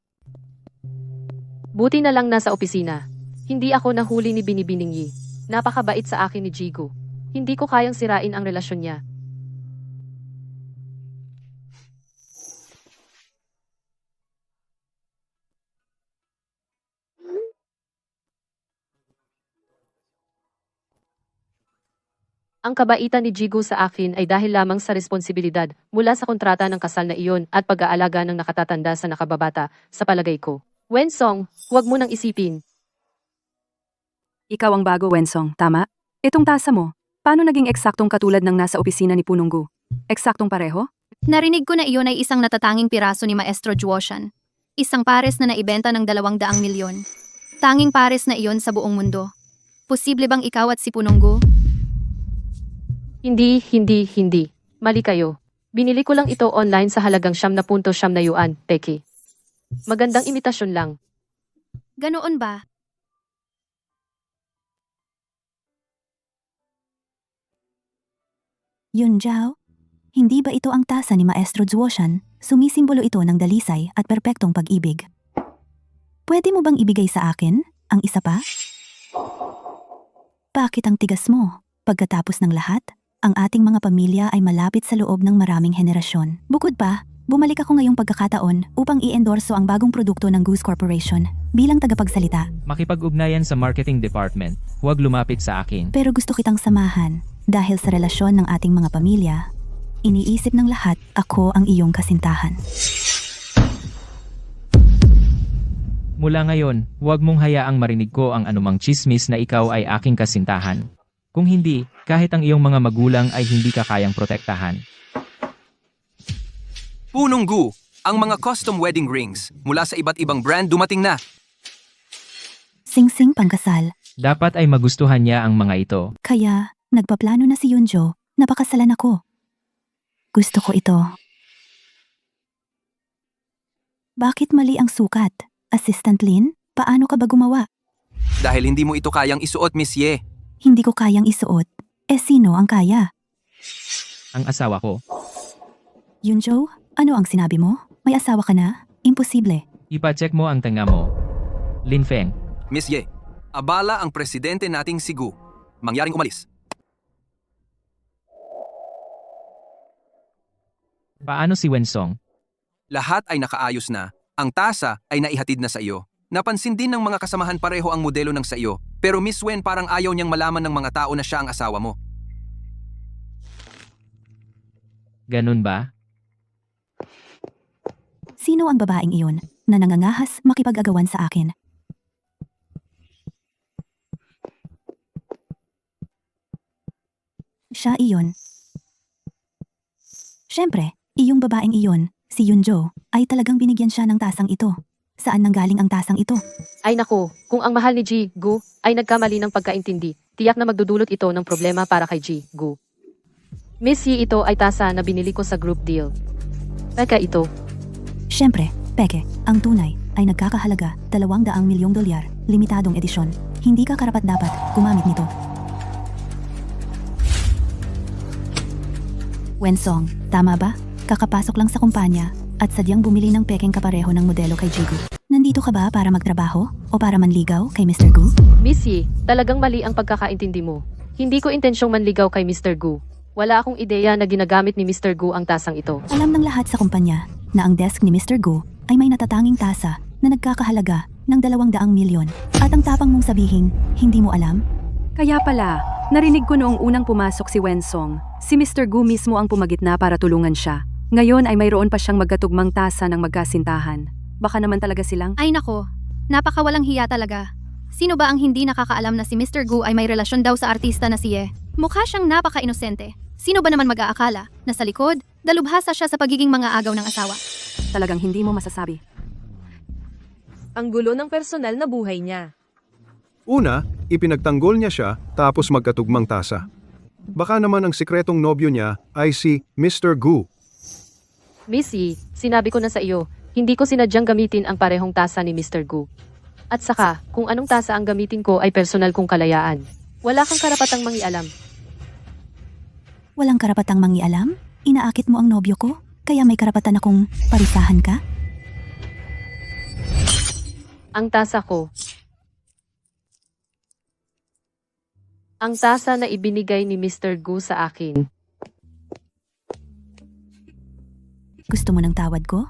Speaker 2: Buti na lang nasa opisina. Hindi ako nahuli ni Binibining Yi. Napakabait sa akin ni Jigu. Hindi ko kayang sirain ang relasyon niya. Ang kabaitan ni Jigu sa akin ay dahil lamang sa responsibilidad mula sa kontrata ng kasal na iyon at pag-aalaga ng nakatatanda sa nakababata, sa palagay ko. Wensong, huwag mo nang isipin.
Speaker 10: Ikaw ang bago, Wensong, tama? Itong tasa mo, paano naging eksaktong katulad ng nasa opisina ni Punong Gu? Eksaktong pareho?
Speaker 11: Narinig ko na iyon ay isang natatanging piraso ni Maestro Juoshan. Isang pares na naibenta ng 200 milyon. Tanging pares na iyon sa buong mundo. Posible bang ikaw at si Punong Gu?
Speaker 2: Hindi. Mali kayo. Binili ko lang ito online sa halagang 7.7 na yuan, Peki. Magandang imitasyon lang.
Speaker 11: Ganoon ba?
Speaker 5: Yunjao? Hindi ba ito ang tasa ni Maestro Zuoshan? Sumisimbolo ito ng dalisay at perpektong pag-ibig. Pwede mo bang ibigay sa akin ang isa pa? Bakit ang tigas mo? Pagkatapos ng lahat, ang ating mga pamilya ay malapit sa loob ng maraming henerasyon. Bukod pa, bumalik ako ngayong pagkakataon upang i-endorso ang bagong produkto ng Goose Corporation bilang tagapagsalita.
Speaker 6: Makipag-ugnayan sa marketing department. Huwag lumapit sa akin.
Speaker 5: Pero gusto kitang samahan dahil sa relasyon ng ating mga pamilya, iniisip ng lahat ako ang iyong kasintahan.
Speaker 6: Mula ngayon, huwag mong hayaang marinig ko ang anumang chismis na ikaw ay aking kasintahan. Kung hindi, kahit ang iyong mga magulang ay hindi ka kayang protektahan.
Speaker 7: Punong Gu, ang mga custom wedding rings mula sa iba't ibang brand dumating na.
Speaker 5: Sing-sing pangkasal,
Speaker 6: Dapat ay magustuhan niya ang mga ito.
Speaker 5: kaya nagpaplano na si Yunjo na pakasalan ako. Gusto ko ito. Bakit mali ang sukat? Assistant Lin, paano ka ba gumawa?
Speaker 7: Dahil hindi mo ito kayang isuot, Miss Ye.
Speaker 5: Hindi ko kayang isuot. Sino ang kaya?
Speaker 6: Ang asawa ko.
Speaker 5: Yunjo, ano ang sinabi mo? May asawa ka na? Imposible.
Speaker 6: Ipacheck mo ang tanga mo. Lin Feng.
Speaker 7: Miss Ye, abala ang presidente nating si Gu. Mangyaring umalis.
Speaker 6: Paano si Wensong?
Speaker 7: Lahat ay nakaayos na. Ang tasa ay naihatid na sa iyo. Napansin din ng mga kasamahan pareho ang modelo ng sa iyo. Pero Miss Wen parang ayaw niyang malaman ng mga tao na siya ang asawa mo.
Speaker 6: Ganun ba?
Speaker 5: Sino ang babaeng iyon na nangangahas makipag-agawan sa akin? Siya iyon. Siyempre, iyong babaeng iyon, si Yunjo, ay talagang binigyan siya ng tasang ito. Saan nanggaling ang tasang ito?
Speaker 2: Ay nako, kung ang mahal ni Jigu ay nagkamali ng pagkaintindi, tiyak na magdudulot ito ng problema para kay Jigu. Miss Yi, ito ay tasa na binili ko sa group deal. Teka ito.
Speaker 5: Siyempre, peke, ang tunay ay nagkakahalaga 200 milyong dolyar, limitadong edisyon. Hindi ka karapat-dapat gumamit nito. Wensong, tama ba? Kakapasok lang sa kumpanya at sadyang bumili ng pekeng kapareho ng modelo kay Jigu. Nandito ka ba para magtrabaho o para manligaw kay Mr. Gu?
Speaker 2: Miss Yi, talagang mali ang pagkakaintindi mo. Hindi ko intensyong manligaw kay Mr. Gu. Wala akong ideya na ginagamit ni Mr. Gu ang tasang ito.
Speaker 5: Alam ng lahat sa kumpanya na ang desk ni Mr. Gu ay may natatanging tasa na nagkakahalaga ng 200 milyon. At ang tapang mong sabihin, hindi mo alam?
Speaker 10: Kaya pala, narinig ko noong unang pumasok si Wensong. Si Mr. Gu mismo ang pumagitna para tulungan siya. Ngayon ay mayroon pa siyang magkatugmang tasa ng magkasintahan. Baka naman talaga silang...
Speaker 11: Ay nako, napakawalang hiya talaga. Sino ba ang hindi nakakaalam na si Mr. Gu ay may relasyon daw sa artista na si Ye? Mukha siyang napaka-inosente. Sino ba naman mag-aakala na sa likod, dalubhasa siya sa pagiging mga agaw ng asawa?
Speaker 10: Talagang hindi mo masasabi.
Speaker 8: Ang gulo ng personal na buhay niya.
Speaker 3: Una, ipinagtanggol niya siya tapos magkatugmang tasa. Baka naman ang sikretong nobyo niya ay si Mr. Gu.
Speaker 2: Missy, sinabi ko na sa iyo, hindi ko sinadyang gamitin ang parehong tasa ni Mr. Gu. At saka, kung anong tasa ang gamitin ko ay personal kong kalayaan. Wala kang karapatang mangialam.
Speaker 5: Walang karapatang mangialam? Inaakit mo ang nobyo ko? Kaya may karapatan akong parisahan ka?
Speaker 2: Ang tasa ko. Ang tasa na ibinigay ni Mr. Gu sa akin.
Speaker 5: Gusto mo ng tawad ko?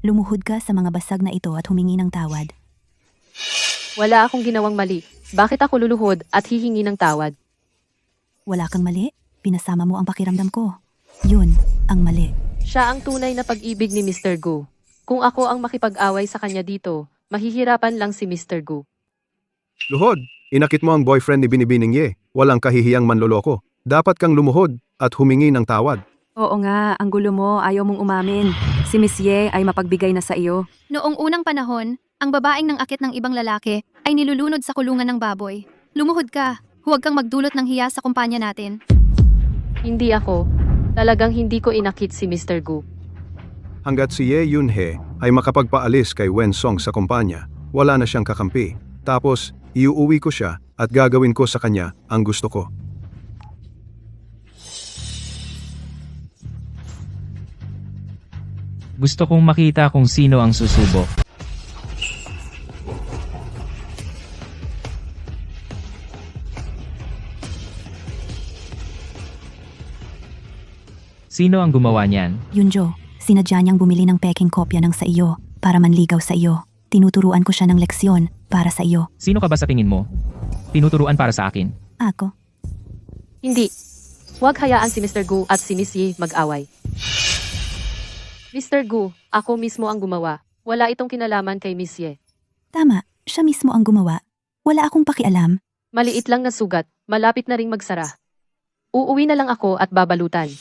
Speaker 5: Lumuhod ka sa mga basag na ito at humingi ng tawad.
Speaker 2: Wala akong ginawang mali. Bakit ako luluhod at hihingi ng tawad?
Speaker 5: Wala kang mali? Pinasama mo ang pakiramdam ko. Yun, ang mali.
Speaker 2: Siya ang tunay na pag-ibig ni Mr. Gu. Kung ako ang makipag-away sa kanya dito, mahihirapan lang si Mr. Gu.
Speaker 3: Luhod, inakit mo ang boyfriend ni Binibining Ye. Walang kahihiyang manloloko. Dapat kang lumuhod at humingi ng tawad.
Speaker 10: Oo nga, ang gulo mo, ayaw mong umamin. Si Miss Ye ay mapagbigay na sa iyo.
Speaker 11: Noong unang panahon, ang babaeng nang akit ng ibang lalaki ay nilulunod sa kulungan ng baboy. Lumuhod ka. Huwag kang magdulot ng hiya sa kumpanya natin.
Speaker 2: Hindi ako. Talagang hindi ko inakit si Mr. Gu.
Speaker 3: Hanggat si Ye Yunhe ay makapagpaalis kay Wen Song sa kumpanya, wala na siyang kakampi. Tapos, iuuwi ko siya at gagawin ko sa kanya ang gusto ko.
Speaker 6: Gusto kong makita kung sino ang susubok. Sino ang gumawa niyan?
Speaker 5: Yunjo, sinadya niyang bumili ng peking kopya ng sa iyo para manligaw sa iyo. Tinuturuan ko siya ng leksyon para sa iyo.
Speaker 6: Sino ka ba sa tingin mo? Tinuturuan para sa akin.
Speaker 5: Ako?
Speaker 2: Hindi. Huwag hayaan si Mr. Gu at si Miss Ye mag-away. Mr. Gu, ako mismo ang gumawa. Wala itong kinalaman kay Miss Ye.
Speaker 5: Tama, siya mismo ang gumawa. Wala akong pakialam.
Speaker 2: Maliit lang na sugat, malapit na ring magsara. Uuwi na lang ako at babalutan.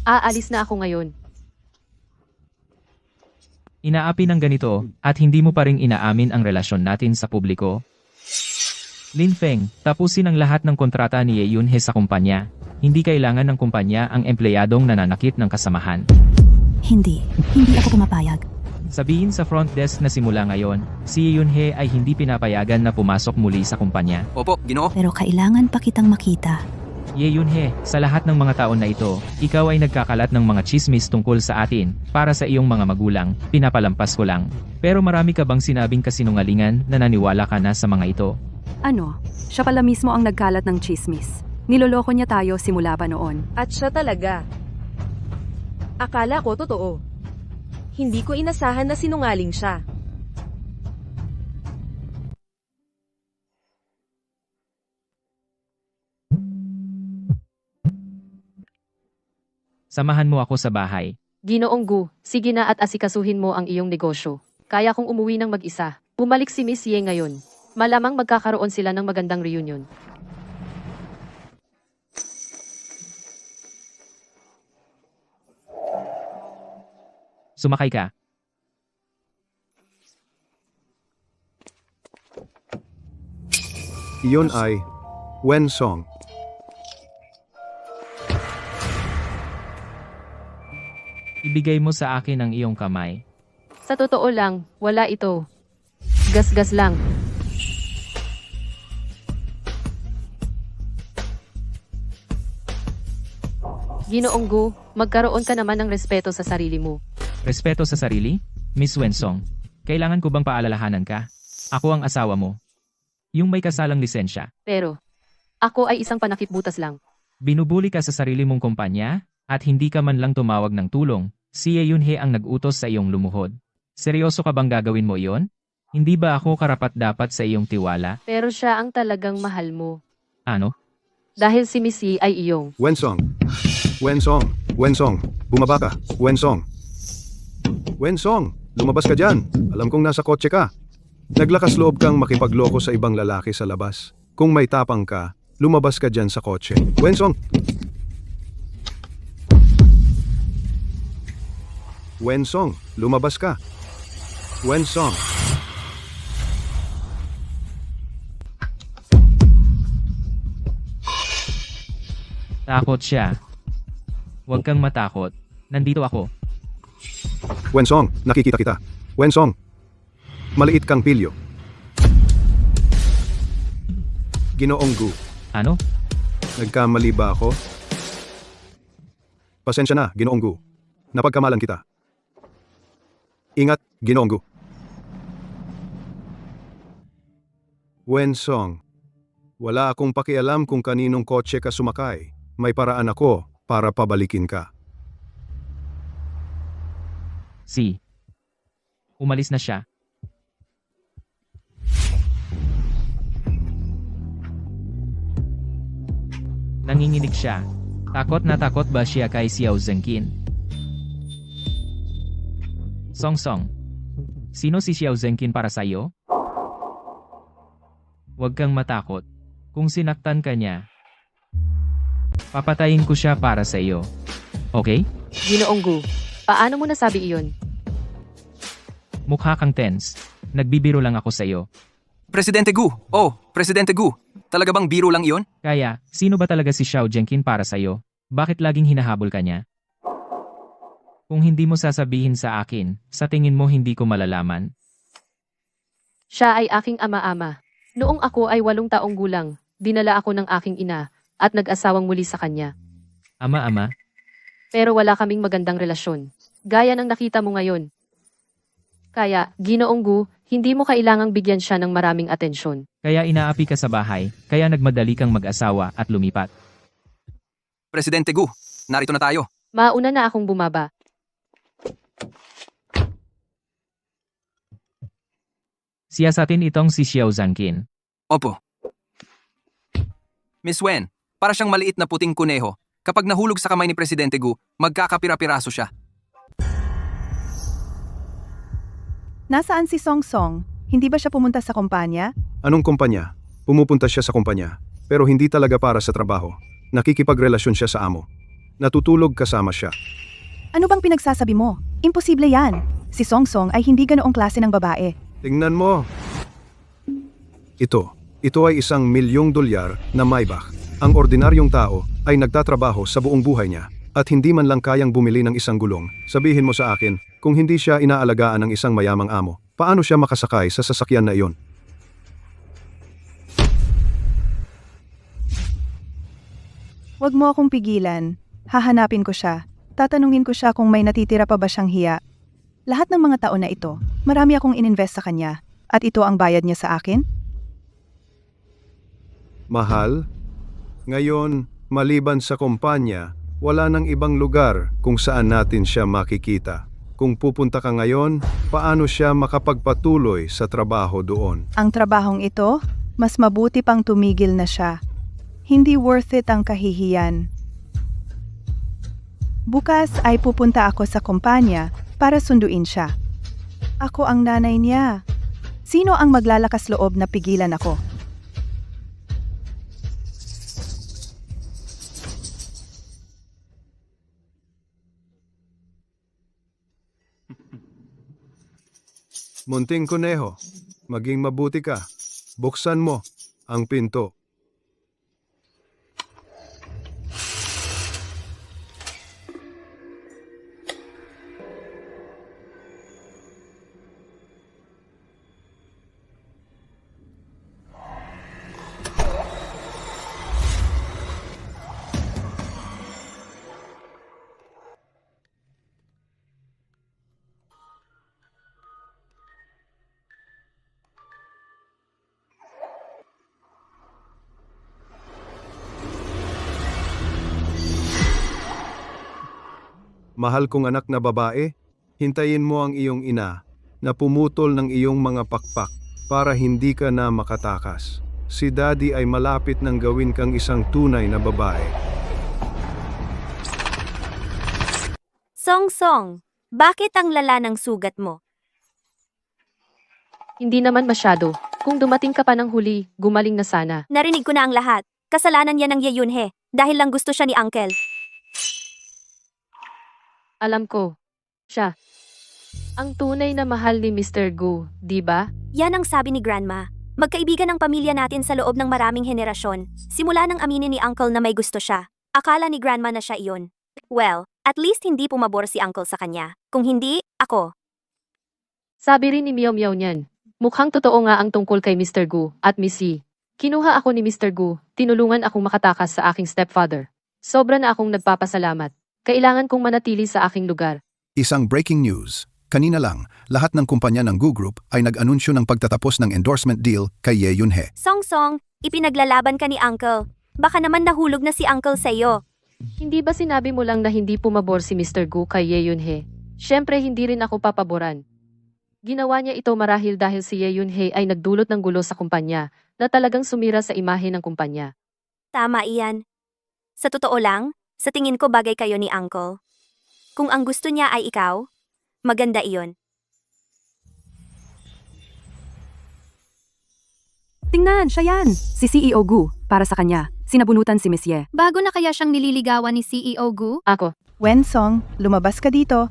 Speaker 2: Aalis na ako ngayon.
Speaker 6: Inaapi ng ganito at hindi mo pa ring inaamin ang relasyon natin sa publiko? Lin Feng, tapusin ang lahat ng kontrata ni Ye Yunhe sa kumpanya. Hindi kailangan ng kumpanya ang empleyadong nananakit ng kasamahan.
Speaker 5: Hindi ako pumapayag.
Speaker 6: Sabihin sa front desk na simula ngayon, si Ye Yunhe ay hindi pinapayagan na pumasok muli sa kumpanya.
Speaker 7: Opo, Ginoo.
Speaker 5: Pero kailangan pa kitang makita.
Speaker 6: Ye Yunhe, sa lahat ng mga taon na ito, ikaw ay nagkakalat ng mga chismis tungkol sa atin. Para sa iyong mga magulang, pinapalampas ko lang. Pero marami ka bang sinabing kasinungalingan na naniwala ka na sa mga ito?
Speaker 10: Ano? Siya pala mismo ang nagkalat ng chismis. Niloloko niya tayo simula pa noon.
Speaker 8: At siya talaga. Akala ko totoo. Hindi ko inasahan na sinungaling siya.
Speaker 6: Samahan mo ako sa bahay.
Speaker 2: Ginoong Gu, sige na at asikasuhin mo ang iyong negosyo. Kaya kong umuwi ng mag-isa. Bumalik si Miss Ye ngayon. Malamang magkakaroon sila ng magandang reunion.
Speaker 6: Sumakay ka.
Speaker 3: Iyon ay Wen Song.
Speaker 6: Ibigay mo sa akin ang iyong kamay.
Speaker 2: Sa totoo lang, wala ito. Gasgas lang. Ginoong Gu, magkaroon ka naman ng respeto sa sarili mo.
Speaker 6: Respeto sa sarili? Miss Wensong, kailangan ko bang paalalahanan ka? Ako ang asawa mo. Yung may kasalang lisensya.
Speaker 2: Pero, ako ay isang panakipbutas lang.
Speaker 6: Binubuli ka sa sarili mong kumpanya, at hindi ka man lang tumawag ng tulong. Si Ye Yunhe ang nag-utos sa iyong lumuhod. Seryoso ka bang gagawin mo iyon? Hindi ba ako karapat-dapat sa iyong tiwala?
Speaker 2: Pero siya ang talagang mahal mo.
Speaker 6: Ano?
Speaker 2: Dahil si Missy ay iyong.
Speaker 3: Wen Song. Wen Song. Wen Song. Bumaba ka. Wen Song. Wen Song. Lumabas ka dyan. Alam kong nasa kotse ka. Naglakas loob kang makipagloko sa ibang lalaki sa labas. Kung may tapang ka, lumabas ka dyan sa kotse. Wen Song. Wensong, lumabas ka. Wensong.
Speaker 6: Takot siya. Huwag kang matakot. Nandito ako.
Speaker 3: Wensong, nakikita kita. Wensong. Maliit kang pilyo. Ginoong Gu,
Speaker 6: Ano?
Speaker 3: nagkamali ba ako? Pasensya na, Ginoong Gu. Napagkamalan kita. Ingat, Ginoong Gu. Wensong, wala akong pakialam kung kaninong kotse ka sumakay. May paraan ako para pabalikin ka.
Speaker 6: Si. Umalis na siya. Nanginginig siya. Takot na takot ba siya kay Xiao Zengqin? Song Song. Sino si Xiao Zengqin para sa'yo? Huwag kang matakot. Kung sinaktan ka niya, papatayin ko siya para sa iyo. Okay?
Speaker 2: Ginoong Gu, paano mo nasabi iyon?
Speaker 6: Mukha kang tense. Nagbibiro lang ako sa iyo.
Speaker 7: Presidente Gu! Oh, Presidente Gu! Talaga bang biro lang iyon?
Speaker 6: Kaya, sino ba talaga si Xiao Zengqin para sa iyo? Bakit laging hinahabol ka niya? Kung hindi mo sasabihin sa akin, sa tingin mo hindi ko malalaman?
Speaker 2: Siya ay aking ama-ama. Noong ako ay 8 taong gulang, dinala ako ng aking ina at nag-asawang muli sa kanya.
Speaker 6: Ama-ama?
Speaker 2: Pero wala kaming magandang relasyon. Gaya ng nakita mo ngayon. Kaya, Ginoong Gu, hindi mo kailangang bigyan siya ng maraming atensyon.
Speaker 6: Kaya inaapi ka sa bahay, kaya nagmadali kang mag-asawa at lumipat.
Speaker 7: Presidente Gu, narito na tayo.
Speaker 2: Mauna na akong bumaba.
Speaker 6: Siyasatin itong si Xiao Zengqin.
Speaker 7: Opo. Miss Wen, para siyang maliit na puting kuneho. Kapag nahulog sa kamay ni Presidente Gu, magkakapira-piraso siya.
Speaker 4: Nasaan si Song Song? Hindi ba siya pumunta sa kumpanya?
Speaker 3: Anong kumpanya? Pumupunta siya sa kumpanya, pero hindi talaga para sa trabaho. Nakikipagrelasyon siya sa amo. Natutulog kasama siya.
Speaker 4: Ano bang pinagsasabi mo? Imposible yan. Si Song Song ay hindi ganoong klase ng babae.
Speaker 3: Tingnan mo. Ito ay $1,000,000 na Maybach. Ang ordinaryong tao ay nagtatrabaho sa buong buhay niya at hindi man lang kayang bumili ng isang gulong. Sabihin mo sa akin, kung hindi siya inaalagaan ng isang mayamang amo, paano siya makasakay sa sasakyan na iyon?
Speaker 4: Huwag mo akong pigilan. Hahanapin ko siya. Tatanungin ko siya kung may natitira pa ba siyang hiya. Lahat ng mga taon na ito, marami akong ininvest sa kanya. At ito ang bayad niya sa akin?
Speaker 3: Mahal, ngayon, maliban sa kumpanya, wala nang ibang lugar kung saan natin siya makikita. Kung pupunta ka ngayon, paano siya makapagpatuloy sa trabaho doon?
Speaker 4: Ang trabahong ito, mas mabuti pang tumigil na siya. Hindi worth it ang kahihiyan. Bukas ay pupunta ako sa kumpanya para sunduin siya. Ako ang nanay niya. Sino ang maglalakas loob na pigilan ako?
Speaker 3: Munting kuneho, maging mabuti ka. Buksan mo ang pinto. Mahal kong anak na babae, hintayin mo ang iyong ina na pumutol ng iyong mga pakpak para hindi ka na makatakas. Si Daddy ay malapit nang gawin kang isang tunay na babae.
Speaker 1: Song Song, bakit ang lala ng sugat mo?
Speaker 2: Hindi naman masyado. Kung dumating ka pa ng huli, gumaling na sana.
Speaker 1: Narinig ko na ang lahat. Kasalanan yan ng Ye Yunhe dahil lang gusto siya ni Uncle.
Speaker 2: Alam ko. Siya. Ang tunay na mahal ni Mr. Gu, di ba?
Speaker 1: Yan ang sabi ni Grandma. Magkaibigan ang pamilya natin sa loob ng maraming henerasyon. Simula nang aminin ni Uncle na may gusto siya. Akala ni Grandma na siya iyon. Well, at least hindi pumabor si Uncle sa kanya. Kung hindi, ako.
Speaker 2: Sabi rin ni Meow Meow niyan. Mukhang totoo nga ang tungkol kay Mr. Gu at Miss Yi. Kinuha ako ni Mr. Gu, tinulungan akong makatakas sa aking stepfather. Sobra na akong nagpapasalamat. Kailangan kong manatili sa aking lugar.
Speaker 12: Isang breaking news. Kanina lang, lahat ng kumpanya ng Gu Group ay nag-anunsyo ng pagtatapos ng endorsement deal kay Ye Yunhe.
Speaker 1: Song, ipinaglalaban ka ni Uncle. Baka naman nahulog na si Uncle sa iyo.
Speaker 2: Hindi ba sinabi mo lang na hindi pumabor si Mr. Gu kay Ye Yunhe? Siyempre hindi rin ako papaboran. Ginawa niya ito marahil dahil si Ye Yunhe ay nagdulot ng gulo sa kumpanya na talagang sumira sa imahe ng kumpanya.
Speaker 1: Tama iyan. Sa totoo lang, sa tingin ko bagay kayo ni Uncle. Kung ang gusto niya ay ikaw, maganda iyon.
Speaker 10: Tingnan, siya yan! Si CEO Gu, para sa kanya. Sinabunutan si Miss Ye.
Speaker 11: Bago na kaya siyang nililigawan ni CEO Gu?
Speaker 2: Ako.
Speaker 4: Wensong, lumabas ka dito.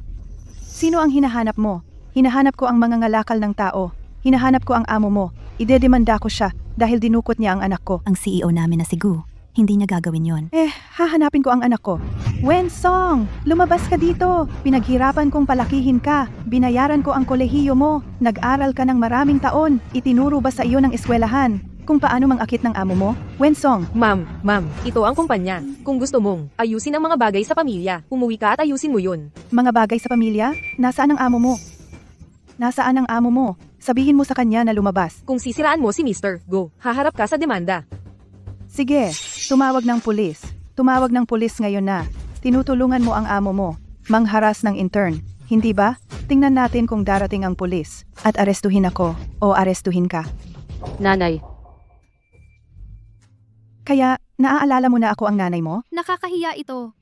Speaker 4: Sino ang hinahanap mo? Hinahanap ko ang mga ngalakal ng tao. Hinahanap ko ang amo mo. Idedemanda ko siya dahil dinukot niya ang anak ko.
Speaker 5: Ang CEO namin na si Gu, hindi niya gagawin yon.
Speaker 4: Hahanapin ko ang anak ko. Wensong, lumabas ka dito. Pinaghirapan kong palakihin ka. Binayaran ko ang kolehiyo mo. Nag-aral ka ng maraming taon. Itinuro ba sa iyo ng eskwelahan kung paano mangakit ng amo mo? Wensong,
Speaker 8: Ma'am, ito ang kumpanya. Kung gusto mong, ayusin ang mga bagay sa pamilya. Umuwi ka at ayusin mo yun.
Speaker 4: mga bagay sa pamilya? Nasaan ang amo mo? Nasaan ang amo mo? Sabihin mo sa kanya na lumabas.
Speaker 8: Kung sisiraan mo si Mr. Go, haharap ka sa demanda.
Speaker 4: Sige, tumawag ng pulis. Tumawag ng pulis ngayon na. Tinutulungan mo ang amo mo. Mangharas ng intern. Hindi ba? Tingnan natin kung darating ang pulis. At arestuhin ako. O arestuhin ka.
Speaker 2: Nanay.
Speaker 4: Kaya, naaalala mo na ako ang nanay mo?
Speaker 11: Nakakahiya ito.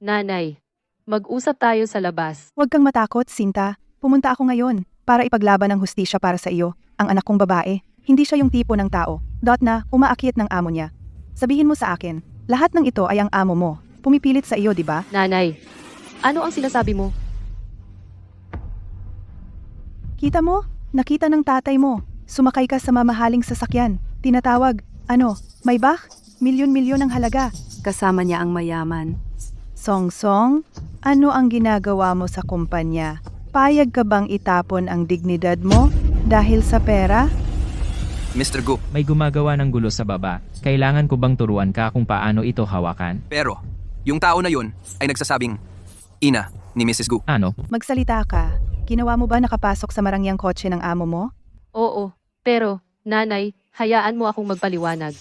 Speaker 2: Nanay. Mag-usap tayo sa labas.
Speaker 4: Huwag kang matakot, Sinta. Pumunta ako ngayon para ipaglaban ang hustisya para sa iyo. Ang anak kong babae, hindi siya yung tipo ng tao. Na umaakyat ng amo niya. Sabihin mo sa akin, lahat ng ito ay ang amo mo. Pumipilit sa iyo, di ba?
Speaker 2: Nanay. Ano ang sinasabi mo?
Speaker 4: Kita mo? Nakita ng tatay mo. Sumakay ka sa mamahaling sasakyan. Tinatawag, Maybach? Milyon-milyon ang halaga.
Speaker 10: Kasama niya ang mayaman.
Speaker 4: Song, ano ang ginagawa mo sa kumpanya? Payag ka bang itapon ang dignidad mo dahil sa pera?
Speaker 7: Mr. Gu,
Speaker 6: May gumagawa ng gulo sa baba. Kailangan ko bang turuan ka kung paano ito hawakan?
Speaker 7: pero yung tao na yun ay nagsasabing, ina ni Mrs. Gu.
Speaker 6: Ano?
Speaker 4: Magsalita ka. Ginawa mo ba nakapasok sa marangyang kotse ng amo mo?
Speaker 2: Oo. Pero, nanay, hayaan mo akong magpaliwanag.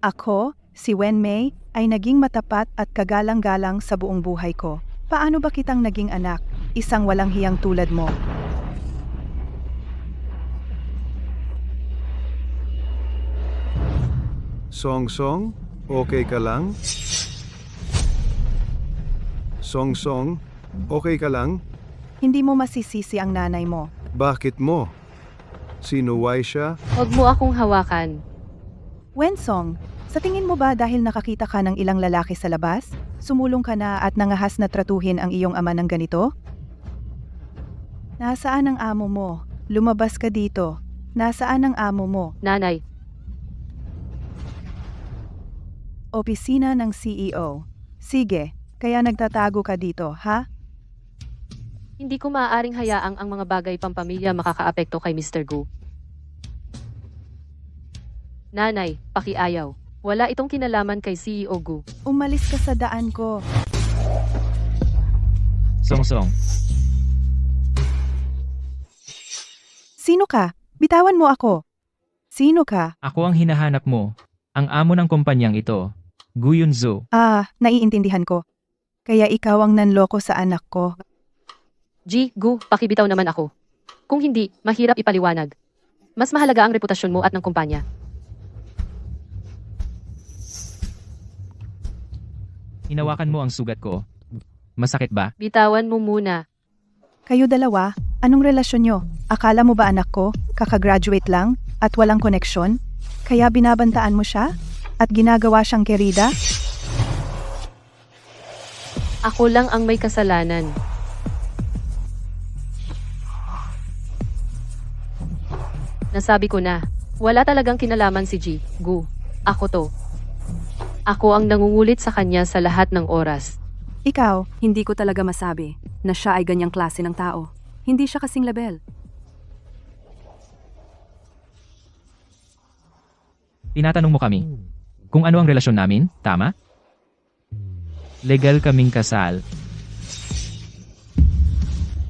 Speaker 4: Ako, si Wen Mei, ay naging matapat at kagalang-galang sa buong buhay ko. Paano ba kitang naging anak? Isang walang hiyang tulad mo.
Speaker 3: Song, okay ka lang? Song, okay ka lang?
Speaker 4: Hindi mo masisisi ang nanay mo.
Speaker 3: Bakit mo? Sinuway siya?
Speaker 2: Huwag mo akong hawakan.
Speaker 4: Wensong, sa tingin mo ba dahil nakakita ka ng ilang lalaki sa labas, sumulong ka na at nangahas na tratuhin ang iyong ama ng ganito? Nasaan ang amo mo? Lumabas ka dito. Nasaan ang amo mo?
Speaker 2: Nanay.
Speaker 4: Opisina ng CEO. Sige, kaya nagtatago ka dito, ha?
Speaker 2: Hindi ko maaaring hayaang ang mga bagay pampamilya makakaapekto kay Mr. Gu. Nanay, pakiayaw. Wala itong kinalaman kay CEO Gu.
Speaker 4: Umalis ka sa daan ko.
Speaker 6: Song.
Speaker 4: Sino ka? Bitawan mo ako. Sino ka?
Speaker 6: Ako ang hinahanap mo. Ang amo ng kumpanyang ito. Gu Yunzo.
Speaker 4: Naiintindihan ko. Kaya ikaw ang nanloko sa anak ko.
Speaker 2: Gu, pakibitaw naman ako. Kung hindi, mahirap ipaliwanag. Mas mahalaga ang reputasyon mo at ng kumpanya.
Speaker 6: Hinawakan mo ang sugat ko. Masakit ba?
Speaker 2: Bitawan mo muna.
Speaker 4: Kayo dalawa, anong relasyon nyo? Akala mo ba anak ko, kakagraduate lang, at walang koneksyon? Kaya binabantaan mo siya? At ginagawa siyang kerida?
Speaker 2: Ako lang ang may kasalanan. Nasabi ko na, wala talagang kinalaman si Gu. Ako to. Ako ang nangungulit sa kanya sa lahat ng oras.
Speaker 4: Ikaw,
Speaker 10: Hindi ko talaga masabi na siya ay ganyang klase ng tao. Hindi siya kasing label.
Speaker 6: Tinatanong mo kami kung ano ang relasyon namin, tama? Legal kaming kasal.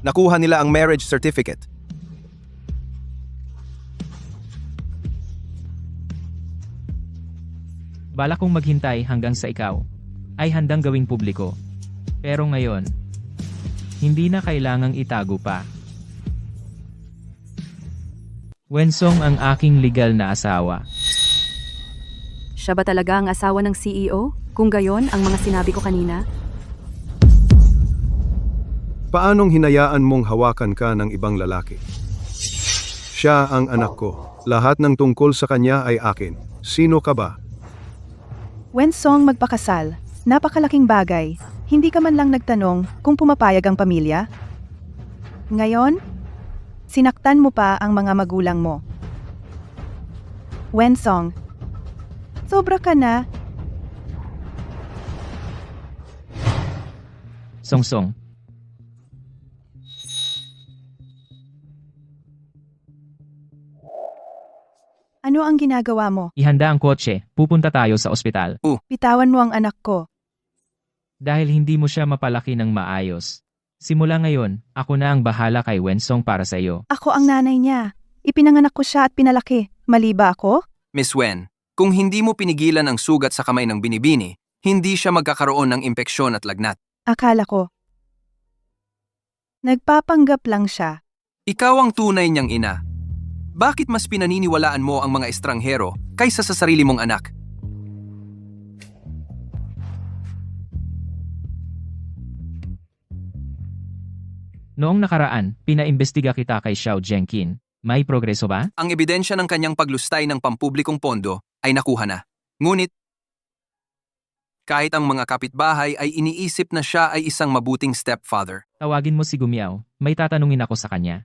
Speaker 7: Nakuha nila ang marriage certificate.
Speaker 6: Balak kong maghintay hanggang sa ikaw ay handang gawing publiko. Pero ngayon, hindi na kailangang itago pa. Wensong ang aking legal na asawa.
Speaker 10: Siya ba talaga ang asawa ng CEO? Kung gayon ang mga sinabi ko kanina?
Speaker 3: Paanong hinayaan mong hawakan ka ng ibang lalaki? Siya ang anak ko. Lahat ng tungkol sa kanya ay akin. Sino ka ba?
Speaker 4: Wensong magpakasal, napakalaking bagay. Hindi ka man lang nagtanong kung pumapayag ang pamilya? Ngayon, sinaktan mo pa ang mga magulang mo. Wensong, sobra ka na.
Speaker 6: Songsong,
Speaker 4: Ano ang ginagawa mo?
Speaker 6: ihanda ang kotse, pupunta tayo sa ospital.
Speaker 4: Bitawan mo ang anak ko.
Speaker 6: Dahil hindi mo siya mapalaki ng maayos. Simula ngayon, ako na ang bahala kay Wensong para sa iyo.
Speaker 4: Ako ang nanay niya. Ipinanganak ko siya at pinalaki. Mali ba ako?
Speaker 7: Miss Wen, kung hindi mo pinigilan ang sugat sa kamay ng binibini, hindi siya magkakaroon ng impeksyon at lagnat.
Speaker 4: Akala ko. Nagpapanggap lang siya.
Speaker 7: Ikaw ang tunay niyang ina. Bakit mas pinaniniwalaan mo ang mga estranghero kaysa sa sarili mong anak?
Speaker 6: Noong nakaraan, pinaimbestiga kita kay Xiao Zhengqin. May progreso ba?
Speaker 7: Ang ebidensya ng kanyang paglustay ng pampublikong pondo ay nakuha na. Ngunit, kahit ang mga kapitbahay ay iniisip na siya ay isang mabuting stepfather.
Speaker 6: Tawagin mo si Gumiao. May tatanungin ako sa kanya.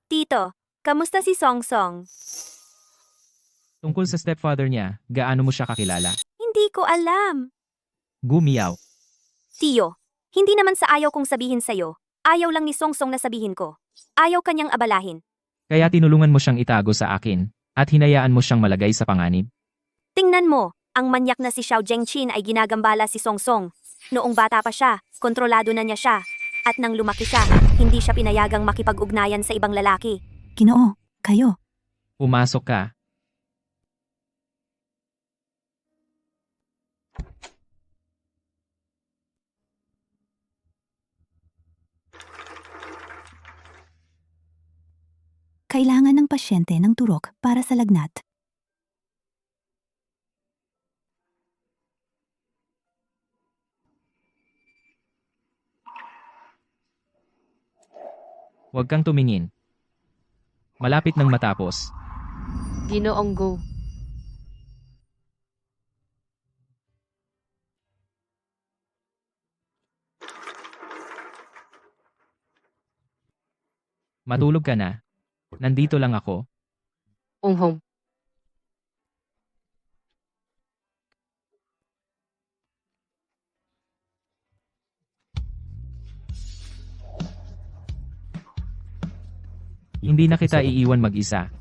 Speaker 1: Tito, kamusta si Song Song?
Speaker 6: Tungkol sa stepfather niya, gaano mo siya kakilala?
Speaker 1: Hindi ko alam.
Speaker 6: Gumiao.
Speaker 1: Tiyo, hindi naman sa ayaw kong sabihin sa'yo. Ayaw lang ni Song Song na sabihin ko. Ayaw kanyang abalahin.
Speaker 6: Kaya tinulungan mo siyang itago sa akin, at hinayaan mo siyang malagay sa panganib.
Speaker 1: Tingnan mo, ang manyak na si Xiao Zhengqin ay ginagambala si Song Song. Noong bata pa siya, kontrolado na niya siya. At nang lumaki siya, hindi siya pinayagang makipag-ugnayan sa ibang lalaki.
Speaker 5: Ginoo, kayo.
Speaker 6: Pumasok ka.
Speaker 5: Kailangan ng pasyente ng turok para sa lagnat.
Speaker 6: Huwag kang tumingin. Malapit nang matapos.
Speaker 2: Ginoong Gu.
Speaker 6: Matulog ka na. Nandito lang ako.
Speaker 2: Unghong.
Speaker 6: Hindi na kita iiwan mag-isa.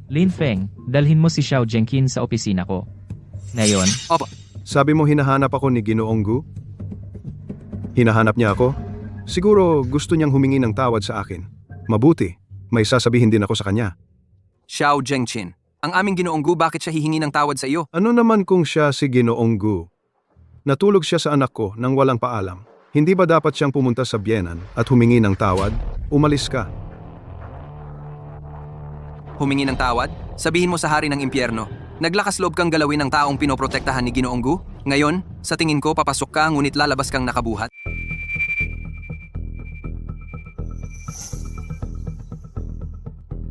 Speaker 6: Lin Feng, dalhin mo si Xiao Zhengqin sa opisina ko. Ngayon,
Speaker 3: Sabi mo hinahanap ako ni Ginoong Gu? Hinahanap niya ako? Siguro gusto niyang humingi ng tawad sa akin. Mabuti, may sasabihin din ako sa kanya.
Speaker 7: Xiao Zhengqin, ang aming Ginoong Gu, bakit siya hihingi ng tawad sa iyo?
Speaker 3: Ano naman kung siya si Ginoong Gu? Natulog siya sa anak ko nang walang paalam. Hindi ba dapat siyang pumunta sa biyenan at humingi ng tawad? Umalis ka.
Speaker 7: Humingi ng tawad? Sabihin mo sa hari ng impyerno, naglakas loob kang galawin ng taong pinoprotektahan ni Ginoong Gu? Ngayon, sa tingin ko papasok ka ngunit lalabas kang nakabuhat?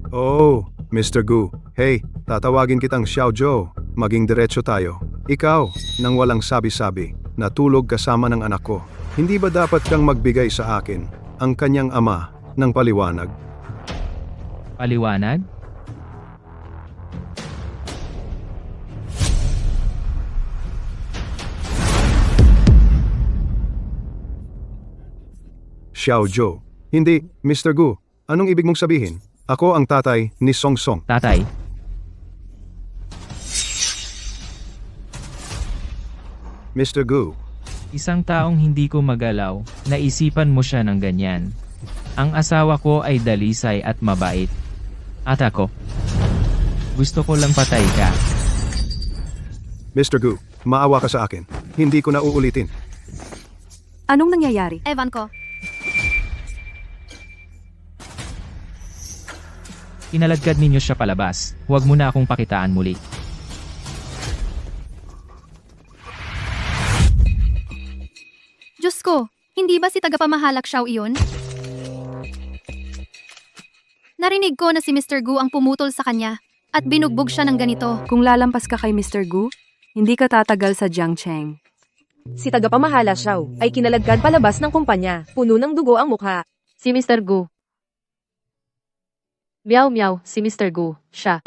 Speaker 3: Oh, Mr. Gu. Hey, tatawagin kitang Xiao Zhou. Maging diretso tayo. Ikaw, nang walang sabi-sabi, natulog kasama ng anak ko. Hindi ba dapat kang magbigay sa akin, ang kanyang ama, ng paliwanag?
Speaker 6: Paliwanag?
Speaker 3: Xiao Zhou. Hindi, Mr. Gu. Anong ibig mong sabihin? Ako ang tatay ni Song Song.
Speaker 6: Tatay,
Speaker 3: Mr. Gu.
Speaker 6: isang taong hindi ko magalaw, naisipan mo siya ng ganyan. Ang asawa ko ay dalisay at mabait. At ako, gusto ko lang patay ka.
Speaker 3: Mr. Gu, maawa ka sa akin. Hindi ko na uulitin.
Speaker 10: Anong nangyayari?
Speaker 11: Ewan ko.
Speaker 6: Inaladkad ninyo siya palabas, huwag mo na akong pakitaan muli.
Speaker 11: Diyos ko, hindi ba si tagapamahalak Xiao iyon? Narinig ko na si Mr. Gu ang pumutol sa kanya at binugbog siya ng ganito.
Speaker 10: Kung lalampas ka kay Mr. Gu, hindi ka tatagal sa Jiangcheng.
Speaker 8: Si tagapamahala Xiao ay kinaladkad palabas ng kumpanya. Puno ng dugo ang mukha.
Speaker 2: Si Mr. Gu. Meow meow, si Mr. Gu. Siya.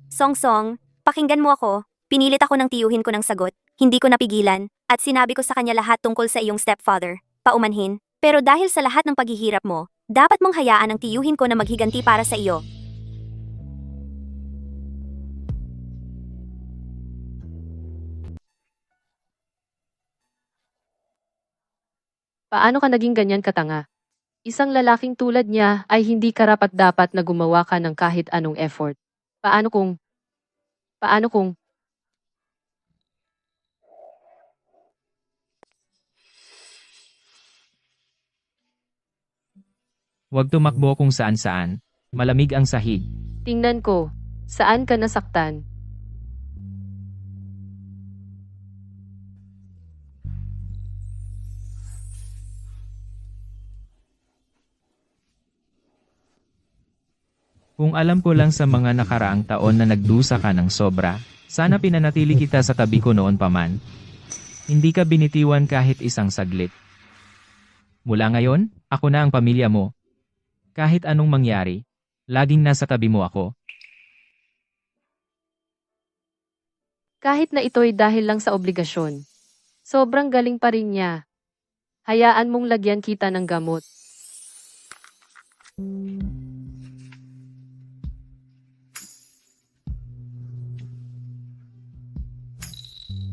Speaker 1: Song Song, pakinggan mo ako. Pinilit ako ng tiyuhin ko ng sagot. Hindi ko napigilan. At sinabi ko sa kanya lahat tungkol sa iyong stepfather. Paumanhin. Pero dahil sa lahat ng paghihirap mo, dapat mong hayaan ang tiyuhin ko na maghiganti para sa iyo.
Speaker 2: Paano ka naging ganyan katanga? Isang lalaking tulad niya ay hindi karapat-dapat na gumawa ka ng kahit anong effort. Paano kung...
Speaker 6: Huwag tumakbo kung saan-saan. Malamig ang sahig.
Speaker 2: Tingnan ko, saan ka nasaktan?
Speaker 6: Kung alam ko lang sa mga nakaraang taon na nagdusa ka ng sobra, sana pinanatili kita sa tabi ko noon pa man. Hindi ka binitiwan kahit isang saglit. Mula ngayon, ako na ang pamilya mo. Kahit anong mangyari, laging nasa tabi mo ako.
Speaker 2: Kahit na ito'y dahil lang sa obligasyon. Sobrang galing pa rin niya. Hayaan mong lagyan kita ng gamot.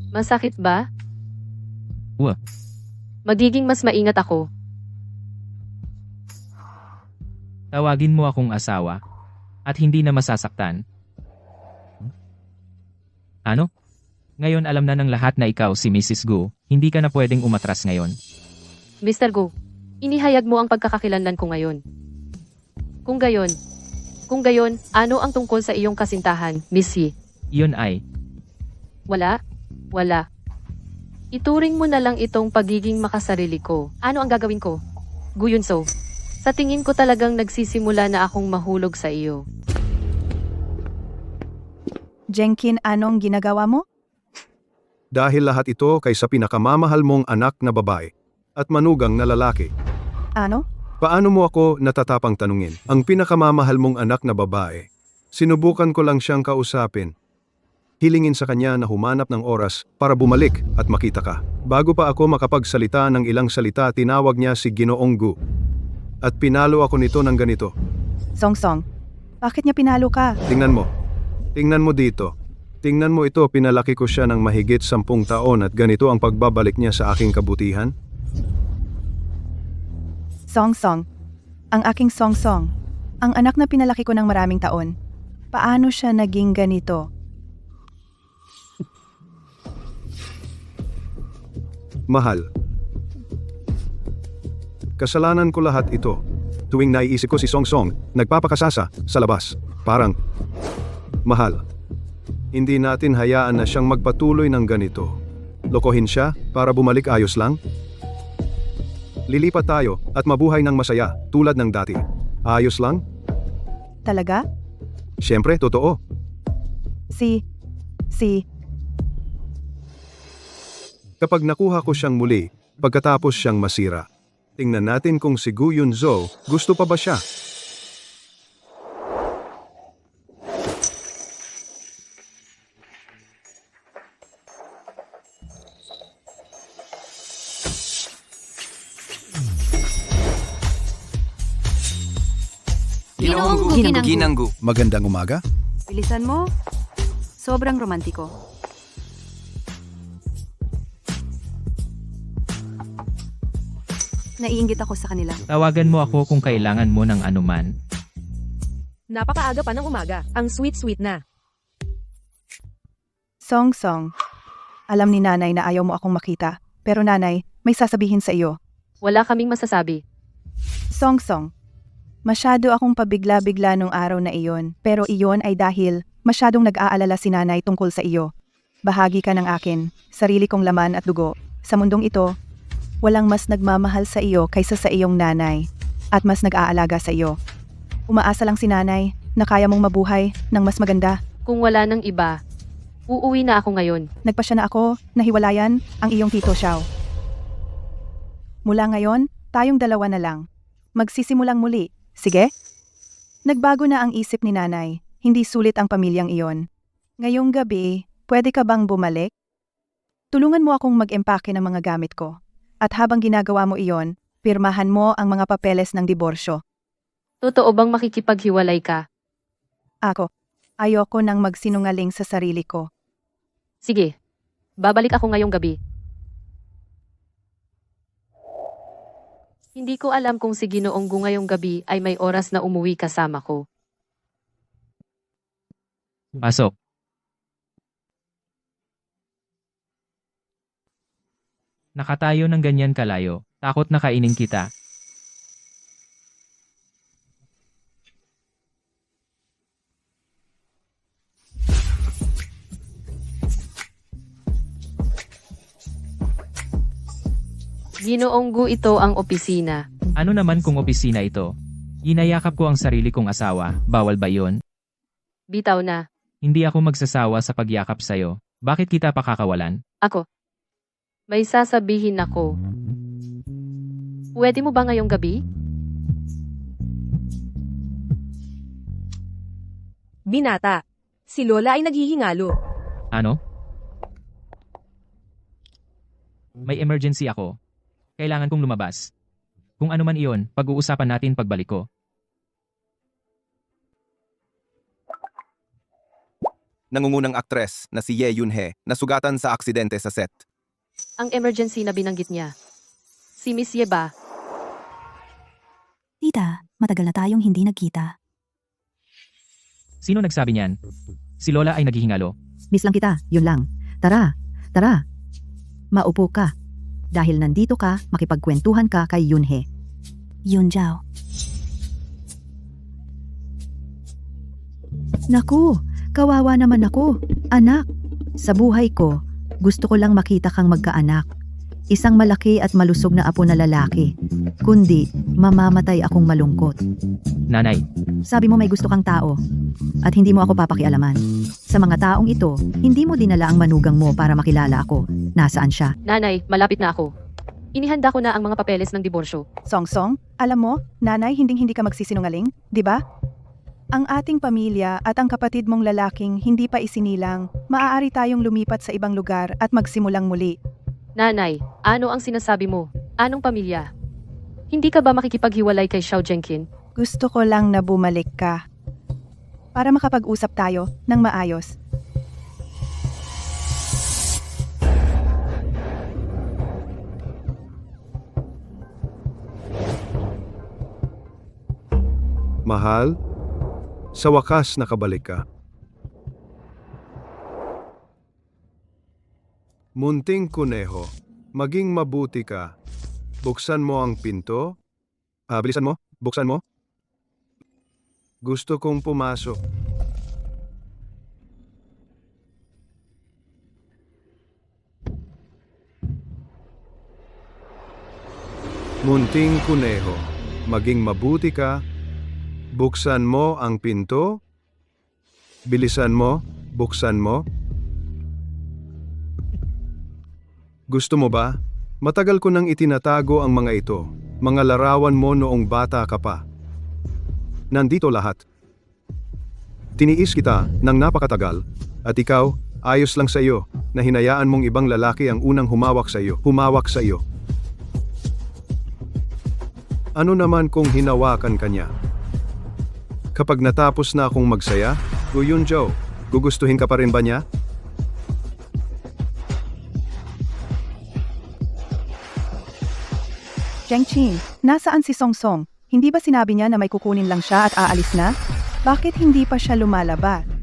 Speaker 2: Masakit ba?
Speaker 6: Wa.
Speaker 2: Magiging mas maingat ako.
Speaker 6: Tawagin mo akong asawa, at hindi na masasaktan. Ano? Ngayon alam na ng lahat na ikaw si Mrs. Gu, hindi ka na pwedeng umatras ngayon.
Speaker 2: Mr. Gu, inihayag mo ang pagkakakilanlan ko ngayon. Kung gayon, ano ang tungkol sa iyong kasintahan, Miss Yi?
Speaker 6: Iyon ay,
Speaker 2: Wala. Ituring mo na lang itong pagiging makasarili ko. Ano ang gagawin ko? Guyunso, sa tingin ko talagang nagsisimula na akong mahulog sa iyo.
Speaker 4: Jenkin, anong ginagawa mo?
Speaker 3: Dahil lahat ito kay sa pinakamamahal mong anak na babae at manugang na lalaki.
Speaker 4: Ano?
Speaker 3: Paano mo ako natatapang tanungin? Ang pinakamamahal mong anak na babae. Sinubukan ko lang siyang kausapin. Hilingin sa kanya na humanap ng oras para bumalik at makita ka. Bago pa ako makapagsalita ng ilang salita, tinawag niya si Ginoong Gu. At pinalo ako nito ng ganito.
Speaker 4: Song Song, bakit niya pinalo ka?
Speaker 3: Tingnan mo. Tingnan mo dito. Tingnan mo ito, pinalaki ko siya ng mahigit 10 taon at ganito ang pagbabalik niya sa aking kabutihan.
Speaker 4: Song Song, ang aking Song Song, ang anak na pinalaki ko ng maraming taon. Paano siya naging ganito?
Speaker 3: Mahal. Kasalanan ko lahat ito. Tuwing naiisip ko si Song Song, nagpapakasasa sa labas. Parang, mahal. Hindi natin hayaan na siyang magpatuloy ng ganito. Lokohin siya para bumalik ayos lang. Lilipat tayo at mabuhay ng masaya tulad ng dati. Ayos lang?
Speaker 4: Talaga?
Speaker 3: Siyempre, totoo.
Speaker 4: Si...
Speaker 3: Kapag nakuha ko siyang muli, pagkatapos siyang masira. Tingnan natin kung si Gu Yunzo gusto pa ba siya.
Speaker 1: Ginoong Gu
Speaker 10: Ginanggu.
Speaker 7: Ginanggu.
Speaker 12: Magandang umaga.
Speaker 10: Bilisan mo. Sobrang romantiko. Naiinggit ako sa kanila.
Speaker 6: Tawagan mo ako kung kailangan mo ng anuman.
Speaker 8: Napakaaga pa ng umaga. Ang sweet-sweet na.
Speaker 4: Song. Alam ni nanay na ayaw mo akong makita. Pero nanay, may sasabihin sa iyo.
Speaker 2: Wala kaming masasabi.
Speaker 4: Song. Masyado akong pabigla-bigla nung araw na iyon. Pero iyon ay dahil masyadong nag-aalala si nanay tungkol sa iyo. Bahagi ka ng akin, sarili kong laman at dugo. Sa mundong ito, walang mas nagmamahal sa iyo kaysa sa iyong nanay. At mas nag-aalaga sa iyo. Umaasa lang si nanay na kaya mong mabuhay ng mas maganda.
Speaker 2: Kung wala nang iba, uuwi na ako ngayon.
Speaker 4: Nagpasya na ako na hiwalayan ang iyong Tito Xiao. Mula ngayon, tayong dalawa na lang. Magsisimulang muli, sige? Nagbago na ang isip ni nanay, hindi sulit ang pamilyang iyon. Ngayong gabi, pwede ka bang bumalik? Tulungan mo akong mag-empake ng mga gamit ko. At habang ginagawa mo iyon, pirmahan mo ang mga papeles ng diborsyo.
Speaker 2: Totoo bang makikipaghiwalay ka?
Speaker 4: Ako, ayoko nang magsinungaling sa sarili ko.
Speaker 2: Sige. Babalik ako ngayong gabi. Hindi ko alam kung si Ginoong Gu ngayong gabi ay may oras na umuwi kasama ko.
Speaker 6: Pasok. Nakatayo ng ganyan kalayo, takot na kainin kita.
Speaker 2: Ginoong Gu, ito ang opisina.
Speaker 6: Ano naman kung opisina ito? Inayakap ko ang sarili kong asawa, bawal ba yun?
Speaker 2: Bitaw na.
Speaker 6: Hindi ako magsasawa sa pagyakap sa'yo. Bakit kita pakakawalan?
Speaker 2: Ako. May sasabihin ako. Pwede mo ba ngayong gabi?
Speaker 8: Binata. Si Lola ay naghihingalo.
Speaker 6: Ano? May emergency ako. Kailangan kong lumabas. Kung ano man iyon, pag-uusapan natin pagbalik ko.
Speaker 13: Nangungunang aktres na si Ye Yunhe nasugatan sa aksidente sa set.
Speaker 2: Ang emergency na binanggit niya. Si Miss Ye ba?
Speaker 5: Tita, matagal na tayong hindi nagkita.
Speaker 6: Sino nagsabi niyan? Si Lola ay naghihingalo.
Speaker 5: Miss lang kita, yun lang. Tara. Maupo ka. Dahil nandito ka, makipagkwentuhan ka kay Yunhe. Yunjao. Naku, kawawa naman ako. Anak, sa buhay ko, gusto ko lang makita kang magkaanak. Isang malaki at malusog na apo na lalaki. Kundi, mamamatay akong malungkot.
Speaker 6: Nanay,
Speaker 5: Sabi mo may gusto kang tao. At hindi mo ako papakialaman. Sa mga taong ito, hindi mo dinala ang manugang mo para makilala ako. Nasaan siya?
Speaker 2: Nanay, malapit na ako. Inihanda ko na ang mga papeles ng diborsyo.
Speaker 4: Song, alam mo, nanay, hindi ka magsisinungaling, di ba? Ang ating pamilya at ang kapatid mong lalaking hindi pa isinilang, maaari tayong lumipat sa ibang lugar at magsimulang muli.
Speaker 2: Nanay, ano ang sinasabi mo? Anong pamilya? Hindi ka ba makikipaghiwalay kay Xiao Zhengqin?
Speaker 4: Gusto ko lang na bumalik ka. Para makapag-usap tayo ng maayos.
Speaker 3: Mahal, sa wakas nakabalik ka. Munting kuneho, maging mabuti ka. Buksan mo ang pinto. Bilisan mo, buksan mo. Gusto kong pumasok. Munting kuneho, maging mabuti ka. Buksan mo ang pinto. Bilisan mo, buksan mo. Gusto mo ba? Matagal ko nang itinatago ang mga ito. Mga larawan mo noong bata ka pa. Nandito lahat. Tiniis kita ng napakatagal. At ikaw, ayos lang sa iyo na hinayaan mong ibang lalaki ang unang humawak sa iyo. Humawak sa iyo. Ano naman kung hinawakan kanya? Kapag natapos na akong magsaya, Yunjo, gugustuhin ka pa rin ba niya?
Speaker 4: Zhengqin, nasaan si Song Song? Hindi ba sinabi niya na may kukunin lang siya at aalis na? Bakit hindi pa siya lumalabas?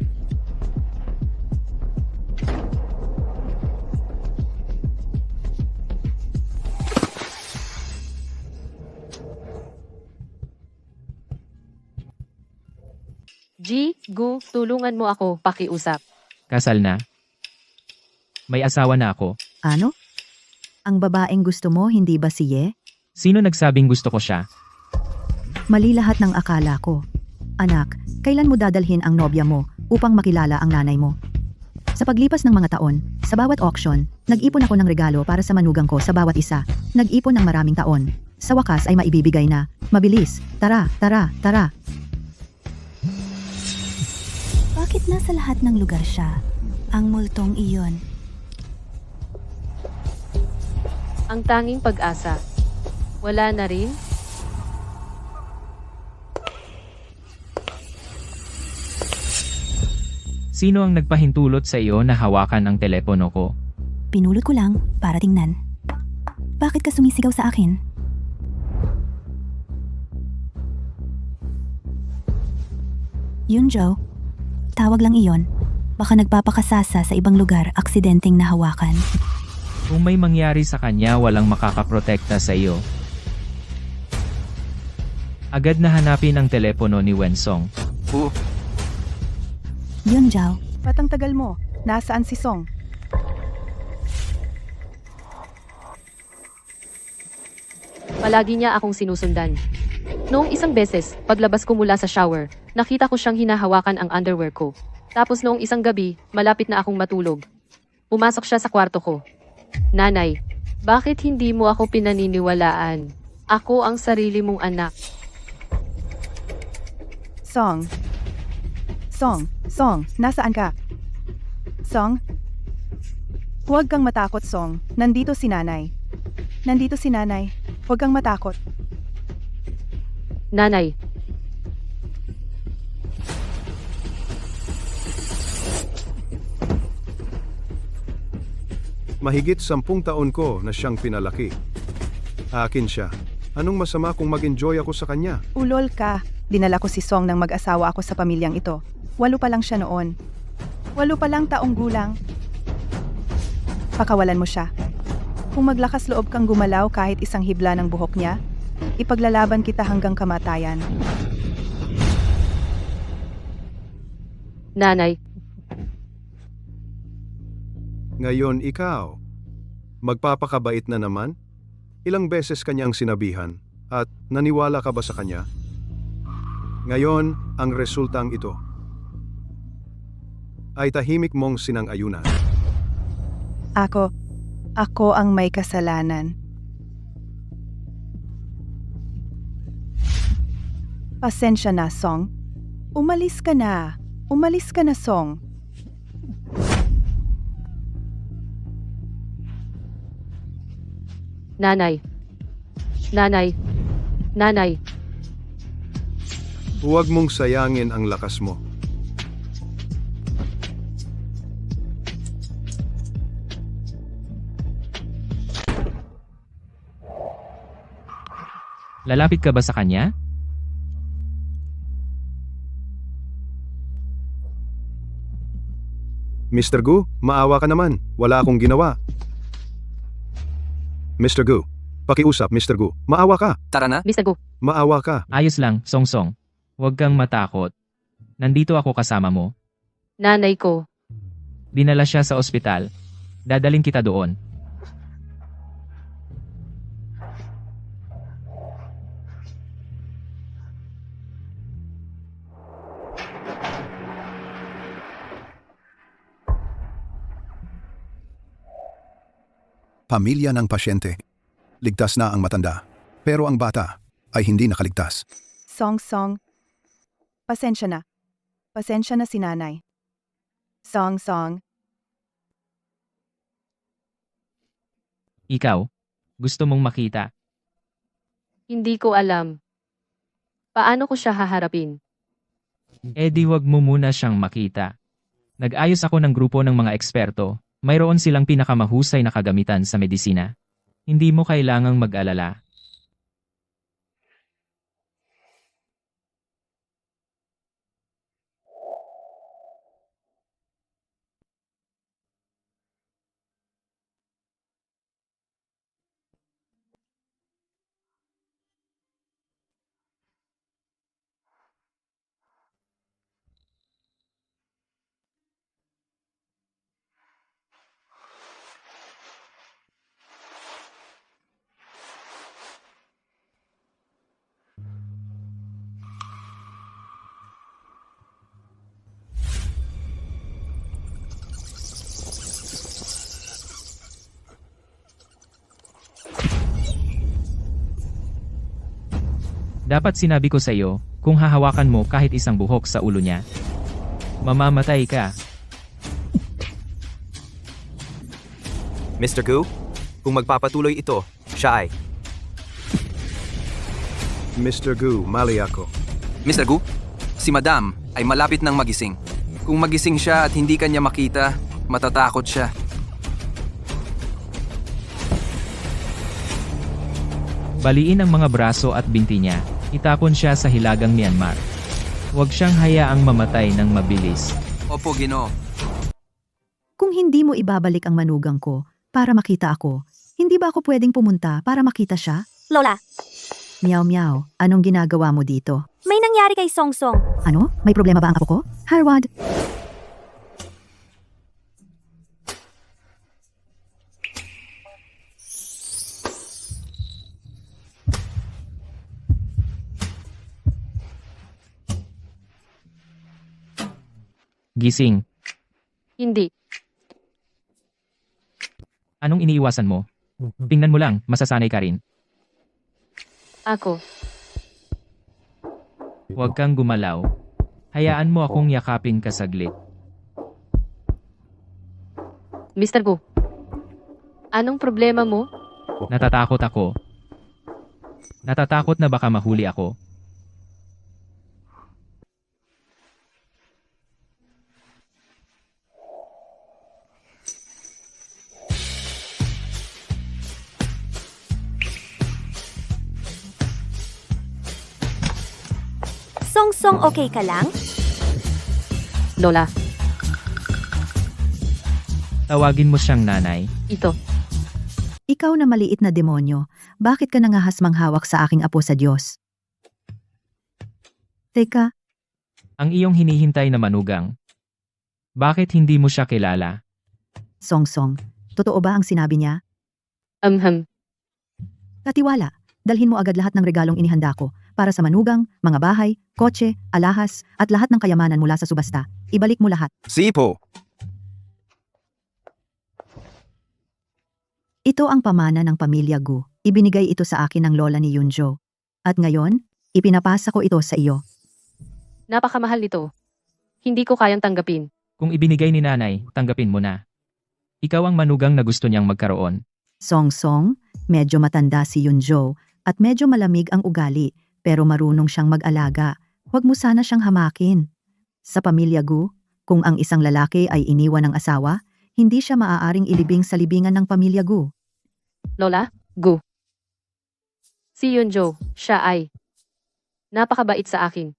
Speaker 2: Gu, tulungan mo ako pakiusap.
Speaker 6: Kasal na? May asawa na ako.
Speaker 5: Ano? Ang babaeng gusto mo, hindi ba si Ye?
Speaker 6: Sino nagsabing gusto ko siya?
Speaker 5: Mali lahat ng akala ko. Anak, kailan mo dadalhin ang nobya mo upang makilala ang nanay mo? Sa paglipas ng mga taon, sa bawat auction, nag-ipon ako ng regalo para sa manugang ko sa bawat isa. Nag-ipon ng maraming taon. Sa wakas ay maibibigay na. Mabilis. Tara, tara, tara. Bakit nasa lahat ng lugar siya? Ang multong iyon.
Speaker 2: Ang tanging pag-asa. Wala na rin?
Speaker 6: Sino ang nagpahintulot sa iyo na hawakan ang telepono ko?
Speaker 5: Pinulot ko lang para tingnan. Bakit ka sumisigaw sa akin? Yunjo, tawag lang iyon. Baka nagpapakasasa sa ibang lugar, aksidenteng nahawakan.
Speaker 6: Kung may mangyari sa kanya, walang makakaprotekta sa iyo. Agad na hanapin ang telepono ni Wensong.
Speaker 5: Yunjo,
Speaker 4: Patang tagal mo. Nasaan si Song?
Speaker 2: Palagi niya akong sinusundan. Noong isang beses, paglabas ko mula sa shower, nakita ko siyang hinahawakan ang underwear ko. Tapos noong isang gabi, malapit na akong matulog. Pumasok siya sa kwarto ko. Nanay, bakit hindi mo ako pinaniniwalaan? Ako ang sarili mong anak.
Speaker 4: Song. Song, nasaan ka? Song? Huwag kang matakot, Song. Nandito si nanay. Huwag kang matakot.
Speaker 2: Nanay,
Speaker 3: Mahigit 10 taon ko na siyang pinalaki. Akin siya. Anong masama kung mag-enjoy ako sa kanya?
Speaker 4: Ulol ka. Dinala ko si Song nang mag-asawa ako sa pamilyang ito. 8 pa lang siya noon. 8 pa lang taong gulang. Pakawalan mo siya. Kung maglakas loob kang gumalaw kahit isang hibla ng buhok niya, ipaglalaban kita hanggang kamatayan.
Speaker 2: nanay,
Speaker 3: Ngayon ikaw. Magpapakabait na naman? Ilang beses kanyang sinabihan at naniwala ka ba sa kanya? Ngayon, ang resultang ito ay tahimik mong sinang-ayunan.
Speaker 4: Ako ang may kasalanan. Pasensya na, Song. Umalis ka na, Song.
Speaker 2: nanay,
Speaker 3: Huwag mong sayangin ang lakas mo.
Speaker 6: Lalapit ka ba sa kanya?
Speaker 3: Mr. Gu, maawa ka naman. Wala akong ginawa. Mr. Gu, pakiusap, Mr. Gu. Maawa ka.
Speaker 7: Tara na.
Speaker 2: Mr. Gu,
Speaker 3: Maawa ka.
Speaker 6: Ayos lang, Song. Huwag kang matakot. Nandito ako kasama mo.
Speaker 2: nanay ko,
Speaker 6: Dinala siya sa ospital. Dadaling kita doon.
Speaker 12: pamilya ng pasyente. Ligtas na ang matanda, pero ang bata ay hindi nakaligtas.
Speaker 4: Song Song. Pasensya na. Pasensya na si nanay. Song Song.
Speaker 6: Ikaw, gusto mong makita?
Speaker 2: Hindi ko alam. Paano ko siya haharapin?
Speaker 6: Eh di wag mo muna siyang makita. Nag-ayos ako ng grupo ng mga eksperto. Mayroon silang pinakamahusay na kagamitan sa medisina. Hindi mo kailangang mag-alala. Dapat sinabi ko sa iyo, kung hahawakan mo kahit isang buhok sa ulo niya, mamamatay ka.
Speaker 13: Mr. Gu, kung magpapatuloy ito, siya ay...
Speaker 3: Mr. Gu, mali ako.
Speaker 7: Mr. Gu, si Madam ay malapit nang magising. Kung magising siya at hindi kanya makita, matatakot siya.
Speaker 6: Baliin ang mga braso at binti niya, itapon siya sa hilagang Myanmar. Huwag siyang hayaang mamatay ng mabilis.
Speaker 7: Opo, Ginoo.
Speaker 5: Kung hindi mo ibabalik ang manugang ko para makita ako, hindi ba ako pwedeng pumunta para makita siya?
Speaker 1: Lola,
Speaker 5: Meow meow, anong ginagawa mo dito?
Speaker 1: may nangyari kay Song Song.
Speaker 5: Ano? May problema ba ang apo ko? Harwad?
Speaker 6: Gising.
Speaker 2: Hindi.
Speaker 6: Anong iniiwasan mo? Tingnan mo lang, masasanay ka rin.
Speaker 2: Ako.
Speaker 6: Huwag kang gumalaw. Hayaan mo akong yakapin ka saglit.
Speaker 2: Mr. Gu. Anong problema mo?
Speaker 6: Natatakot ako. Natatakot na baka mahuli ako.
Speaker 1: Song Song, okay ka lang?
Speaker 2: Lola,
Speaker 6: Tawagin mo siyang nanay.
Speaker 2: ito.
Speaker 5: Ikaw na maliit na demonyo, bakit ka nangahasmang hawak sa aking apo sa Diyos? Teka,
Speaker 6: Ang iyong hinihintay na manugang. Bakit hindi mo siya kilala?
Speaker 5: Song Song, totoo ba ang sinabi niya? Katiwala, dalhin mo agad lahat ng regalong inihanda ko para sa manugang, mga bahay, kotse, alahas, at lahat ng kayamanan mula sa subasta. Ibalik mo lahat.
Speaker 13: Sipo!
Speaker 5: Ito ang pamana ng pamilya Gu. Ibinigay ito sa akin ng lola ni Yunjo. At ngayon, ipinapasa ko ito sa iyo.
Speaker 2: Napakamahal nito. Hindi ko kayang tanggapin.
Speaker 6: Kung ibinigay ni nanay, tanggapin mo na. Ikaw ang manugang na gusto niyang magkaroon.
Speaker 5: Song Song, medyo matanda si Yunjo at medyo malamig ang ugali pero marunong siyang mag-alaga. Huwag mo sana siyang hamakin. Sa pamilya Gu, kung ang isang lalaki ay iniwan ng asawa, hindi siya maaaring ilibing sa libingan ng pamilya Gu.
Speaker 2: Lola, Gu. Si Yunjo, siya ay napakabait sa akin.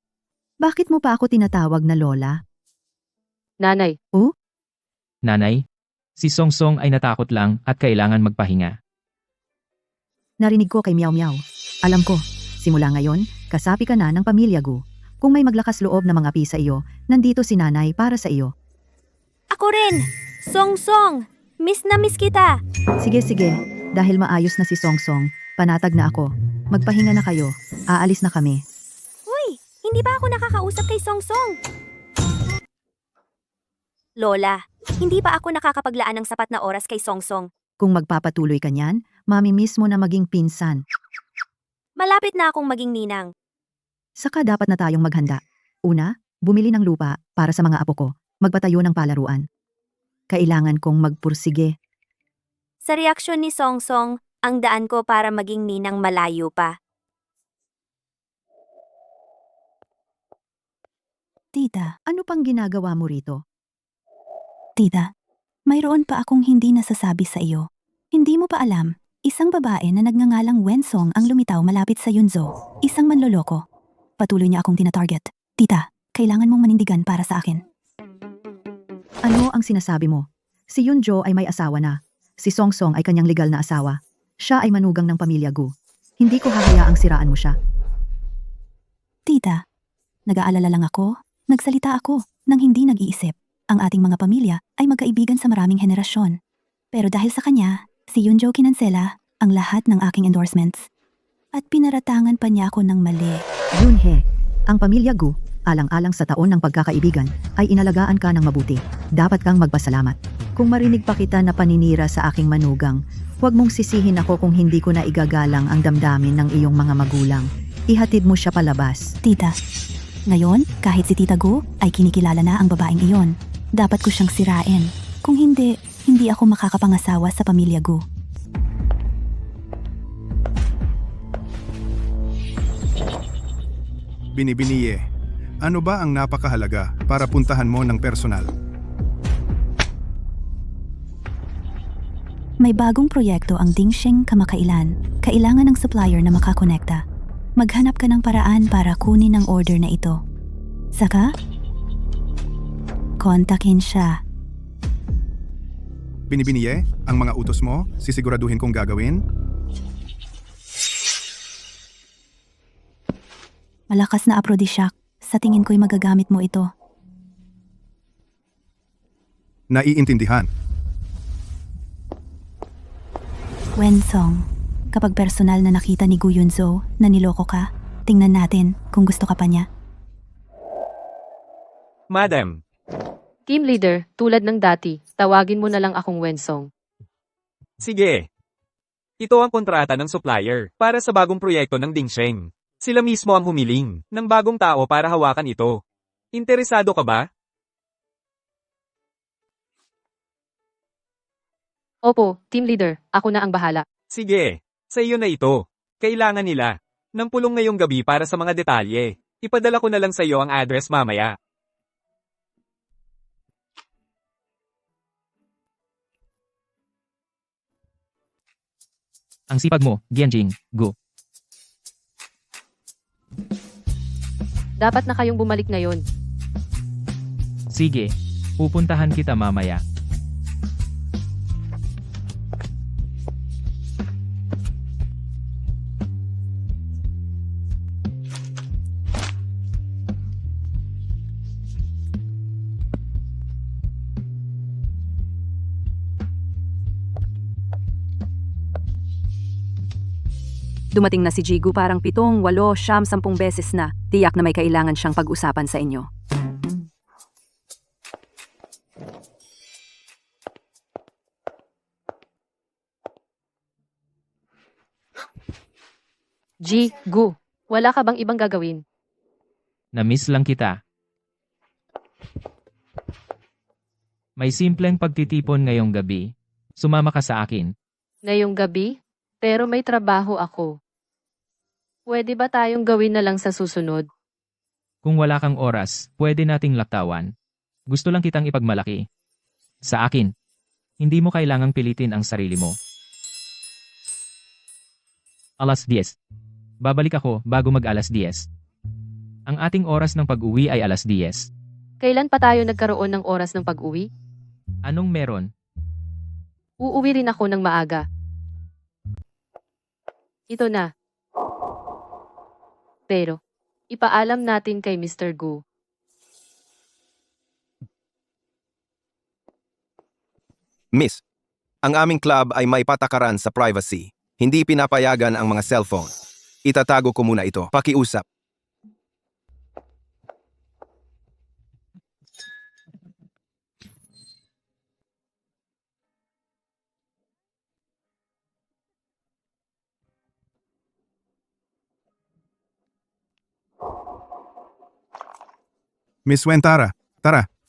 Speaker 5: Bakit mo pa ako tinatawag na lola?
Speaker 2: Nanay,
Speaker 6: Nanay, si Song Song ay natakot lang at kailangan magpahinga.
Speaker 5: Narinig ko kay Meow Meow. Alam ko, simula ngayon, kasapi ka na ng pamilya Gu. Kung may maglakas loob na mga api sa iyo, nandito si nanay para sa iyo.
Speaker 1: Ako rin! Song Song! Miss na miss kita!
Speaker 5: Sige, sige. Dahil maayos na si Song Song, panatag na ako. Magpahinga na kayo. Aalis na kami.
Speaker 1: Uy! Hindi ba ako nakakausap kay Song Song? Lola, hindi pa ako nakakapaglaan ng sapat na oras kay Song Song.
Speaker 5: Kung magpapatuloy ka niyan, mamimiss mo na maging pinsan.
Speaker 1: Malapit na akong maging ninang.
Speaker 5: Saka dapat na tayong maghanda. Una, bumili ng lupa para sa mga apo ko. Magpatayo ng palaruan. Kailangan kong magpursige.
Speaker 1: Sa reaksyon ni Song Song, ang daan ko para maging ninang malayo pa.
Speaker 5: Tita, ano pang ginagawa mo rito? Tita, mayroon pa akong hindi nasasabi sa iyo. Hindi mo pa alam, isang babae na nagngangalang Wensong ang lumitaw malapit sa Yunzo, isang manloloko. Patuloy niya akong tinatarget. Tita, kailangan mong manindigan para sa akin. Ano ang sinasabi mo? Si Yunjo ay may asawa na. Si Song Song ay kanyang legal na asawa. Siya ay manugang ng pamilya Gu. Hindi ko hahayaang siraan mo siya. Tita, nag-aalala lang ako. Nagsalita ako nang hindi nag-iisip. Ang ating mga pamilya ay magkaibigan sa maraming henerasyon. Pero dahil sa kanya, si Yunjo kinansela ang lahat ng aking endorsements. At pinaratangan pa niya ako ng mali. Yunhe, ang pamilya Gu, alang-alang sa taon ng pagkakaibigan, ay inalagaan ka ng mabuti. Dapat kang magpasalamat. Kung marinig pa kita na paninira sa aking manugang, huwag mong sisihin ako kung hindi ko na igagalang ang damdamin ng iyong mga magulang. Ihatid mo siya palabas. Tita, ngayon, kahit si Tita Gu ay kinikilala na ang babaeng iyon. Dapat ko siyang sirain. Kung hindi, hindi ako makakapangasawa sa pamilya Gu.
Speaker 3: Binibiniye, ano ba ang napakahalaga para puntahan mo ng personal?
Speaker 5: May bagong proyekto ang Dingsheng kamakailan. Kailangan ng supplier na makakonekta. Maghanap ka ng paraan para kunin ang order na ito. Saka, kontakin siya.
Speaker 3: Binibiniye, ang mga utos mo, sisiguraduhin kong gagawin?
Speaker 5: Malakas na aphrodisiac. Sa tingin ko'y magagamit mo ito.
Speaker 3: Naiintindihan.
Speaker 5: Wensong, kapag personal na nakita ni Gu Yunzo na niloko ka, tingnan natin kung gusto ka pa niya.
Speaker 9: Madam,
Speaker 2: Team leader, tulad ng dati, tawagin mo na lang akong Wensong.
Speaker 9: sige. Ito ang kontrata ng supplier para sa bagong proyekto ng Dingsheng. Sila mismo ang humiling ng bagong tao para hawakan ito. Interesado ka ba?
Speaker 2: Opo, team leader, ako na ang bahala.
Speaker 9: Sige, sa iyo na ito. Kailangan nila ng pulong ngayong gabi para sa mga detalye. Ipadala ko na lang sa iyo ang address mamaya.
Speaker 6: Ang sipag mo, Gianjing, Gu.
Speaker 2: Dapat na kayong bumalik ngayon.
Speaker 6: Sige, pupuntahan kita mamaya.
Speaker 10: Dumating na si Jigu parang 7, 8, 9, 10 beses na. Tiyak na may kailangan siyang pag-usapan sa inyo.
Speaker 2: Gu, wala ka bang ibang gagawin?
Speaker 6: Na-miss lang kita. May simpleng pagtitipon ngayong gabi. Sumama ka sa akin.
Speaker 2: Ngayong gabi? Pero may trabaho ako. Pwede ba tayong gawin na lang sa susunod?
Speaker 6: Kung wala kang oras, pwede nating laktawan. Gusto lang kitang ipagmalaki. Sa akin, hindi mo kailangang pilitin ang sarili mo. Alas 10. Babalik ako bago mag-alas 10. Ang ating oras ng pag-uwi ay alas 10.
Speaker 2: Kailan pa tayo nagkaroon ng oras ng pag-uwi?
Speaker 6: Anong meron?
Speaker 2: Uuwi rin ako ng maaga. Ito na. Pero, ipaalam natin kay Mr. Gu.
Speaker 13: Miss, ang aming club ay may patakaran sa privacy. Hindi pinapayagan ang mga cellphone. Itatago ko muna ito. Pakiusap.
Speaker 12: Miss Wen, tara,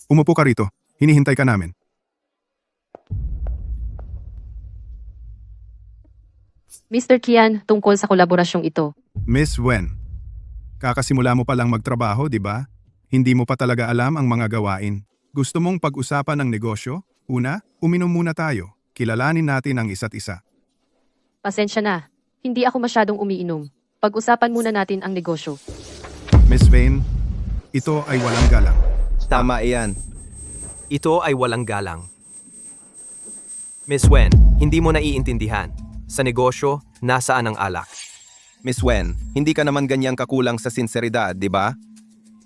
Speaker 12: umupo ka rito. Hinihintay ka namin.
Speaker 2: Mr. Kian, tungkol sa kolaborasyong ito.
Speaker 12: Miss Wen, kakasimula mo pa lang magtrabaho, di ba? Hindi mo pa talaga alam ang mga gawain. Gusto mong pag-usapan ang negosyo? Una, uminom muna tayo. Kilalanin natin ang isa't isa.
Speaker 2: Pasensya na. Hindi ako masyadong umiinom. Pag-usapan muna natin ang negosyo.
Speaker 12: Miss Vane, ito ay walang galang.
Speaker 13: Tama iyan.
Speaker 7: Ito ay walang galang. Miss Wen, hindi mo naiintindihan. Sa negosyo, nasaan ang alak?
Speaker 13: Miss Wen, hindi ka naman ganyang kakulang sa sinseridad, di ba?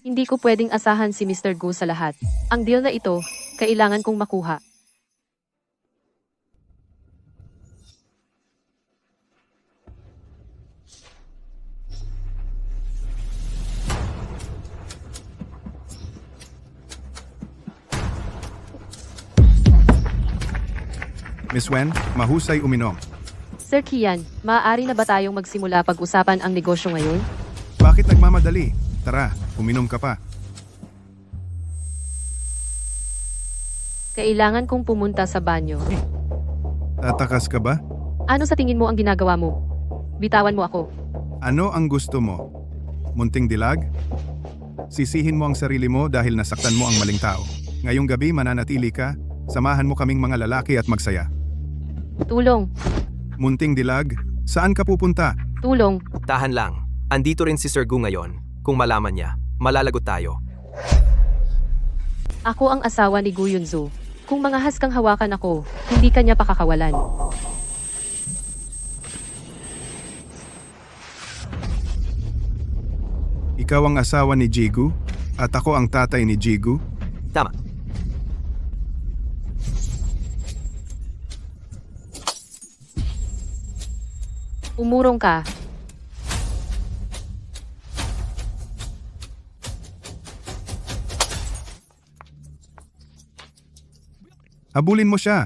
Speaker 2: Hindi ko pwedeng asahan si Mr. Gu sa lahat. Ang deal na ito, kailangan kong makuha.
Speaker 12: Miss Wen, mahusay uminom.
Speaker 2: Sir Kian, maaari na ba tayong magsimula pag-usapan ang negosyo ngayon?
Speaker 12: Bakit nagmamadali? Tara, uminom ka pa.
Speaker 2: Kailangan kong pumunta sa banyo.
Speaker 12: Tatakas ka ba?
Speaker 2: Ano sa tingin mo ang ginagawa mo? Bitawan mo ako.
Speaker 12: Ano ang gusto mo? Munting dilag? Sisihin mo ang sarili mo dahil nasaktan mo ang maling tao. Ngayong gabi mananatili ka, samahan mo kaming mga lalaki at magsaya.
Speaker 2: Tulong.
Speaker 12: Munting dilag, saan ka pupunta?
Speaker 2: Tulong.
Speaker 7: Tahan lang. Andito rin si Sir Gu ngayon. Kung malaman niya, malalagot tayo.
Speaker 2: Ako ang asawa ni Gu Yunzu. Kung mangahas kang hawakan ako, hindi kanya pakakawalan.
Speaker 12: Ikaw ang asawa ni Jigu, at ako ang tatay ni Jigu.
Speaker 7: Tama.
Speaker 2: Umurong ka.
Speaker 12: Habulin mo siya.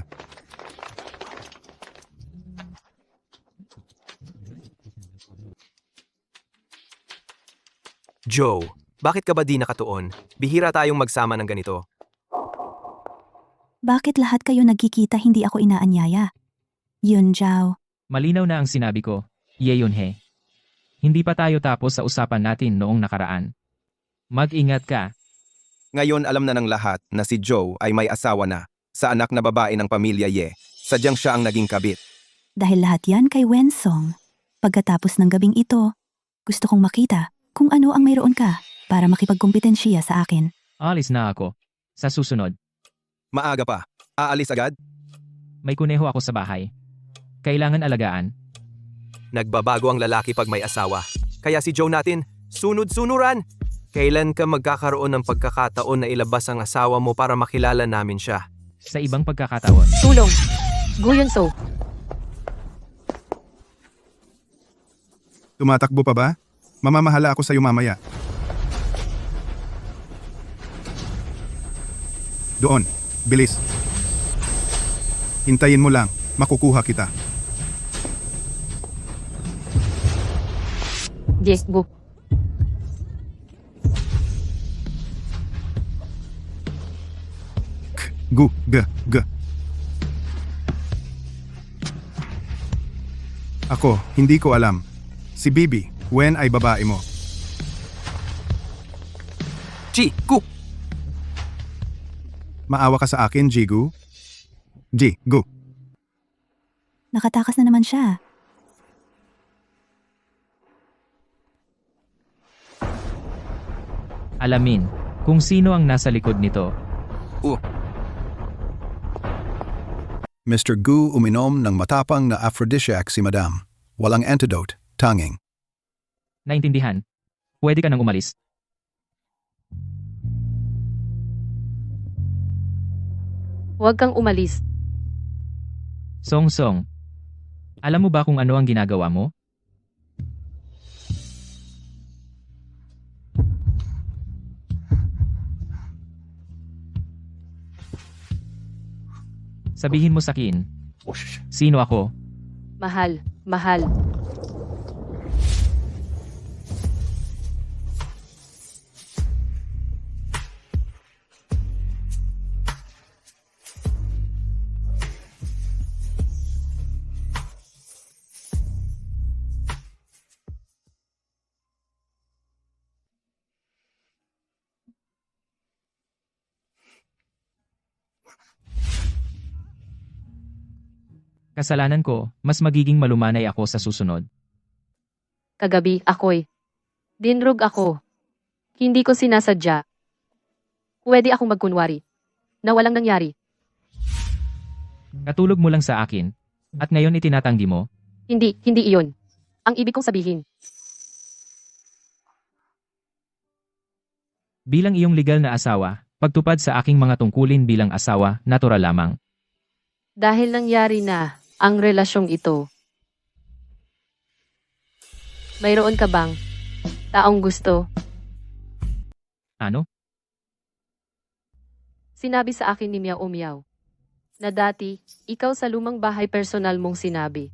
Speaker 7: Joe, bakit ka ba di nakatuon? Bihira tayong magsama ng ganito.
Speaker 5: Bakit lahat kayo nagkikita hindi ako inaanyaya? Yun, Zhao.
Speaker 6: Malinaw na ang sinabi ko, Ye Yunhe. Hindi pa tayo tapos sa usapan natin noong nakaraan. Mag-ingat ka.
Speaker 13: Ngayon alam na ng lahat na si Joe ay may asawa na sa anak na babae ng pamilya Ye. Sadyang siya ang naging kabit.
Speaker 5: Dahil lahat yan kay Wensong. Pagkatapos ng gabing ito, gusto kong makita kung ano ang mayroon ka para makipagkompetensya sa akin.
Speaker 6: Alis na ako. Sa susunod,
Speaker 13: Maaga pa. Aalis agad?
Speaker 6: may kuneho ako sa bahay. Kailangan alagaan.
Speaker 7: Nagbabago ang lalaki pag may asawa. Kaya si Joe natin, sunod-sunuran! Kailan ka magkakaroon ng pagkakataon na ilabas ang asawa mo para makilala namin siya?
Speaker 6: Sa ibang pagkakataon.
Speaker 2: Tulong. Gu Yunzu.
Speaker 12: Tumatakbo pa ba? Mamamahala ako sa'yo mamaya. Doon, bilis. Hintayin mo lang, makukuha kita.
Speaker 2: Yes, Gu.
Speaker 12: Gu, g. Ako, hindi ko alam. Si Bibi, Wen ay babae mo.
Speaker 7: Chi, Gu!
Speaker 12: Maawa ka sa akin, Jigu. Gu.
Speaker 5: Nakatakas na naman siya.
Speaker 6: Alamin kung sino ang nasa likod nito.
Speaker 12: Mr. Gu uminom ng matapang na aphrodisiac si Madam. Walang antidote, tanging.
Speaker 6: Naintindihan? Pwede ka nang umalis.
Speaker 2: Huwag kang umalis.
Speaker 6: Song, alam mo ba kung ano ang ginagawa mo? Sabihin mo sa akin, sino ako?
Speaker 2: Mahal.
Speaker 6: Kasalanan ko, mas magiging malumanay ako sa susunod.
Speaker 2: Kagabi, dinrog ako. Hindi ko sinasadya. Pwede akong magkunwari na walang nangyari.
Speaker 6: Katulog mo lang sa akin. At ngayon itinatanggi mo?
Speaker 2: Hindi iyon. Ang ibig kong sabihin.
Speaker 6: Bilang iyong legal na asawa, pagtupad sa aking mga tungkulin bilang asawa, natural lamang.
Speaker 2: Dahil nangyari na ang relasyong ito. Mayroon ka bang taong gusto?
Speaker 6: Ano?
Speaker 2: Sinabi sa akin ni Meow Meow na dati, ikaw sa lumang bahay personal mong sinabi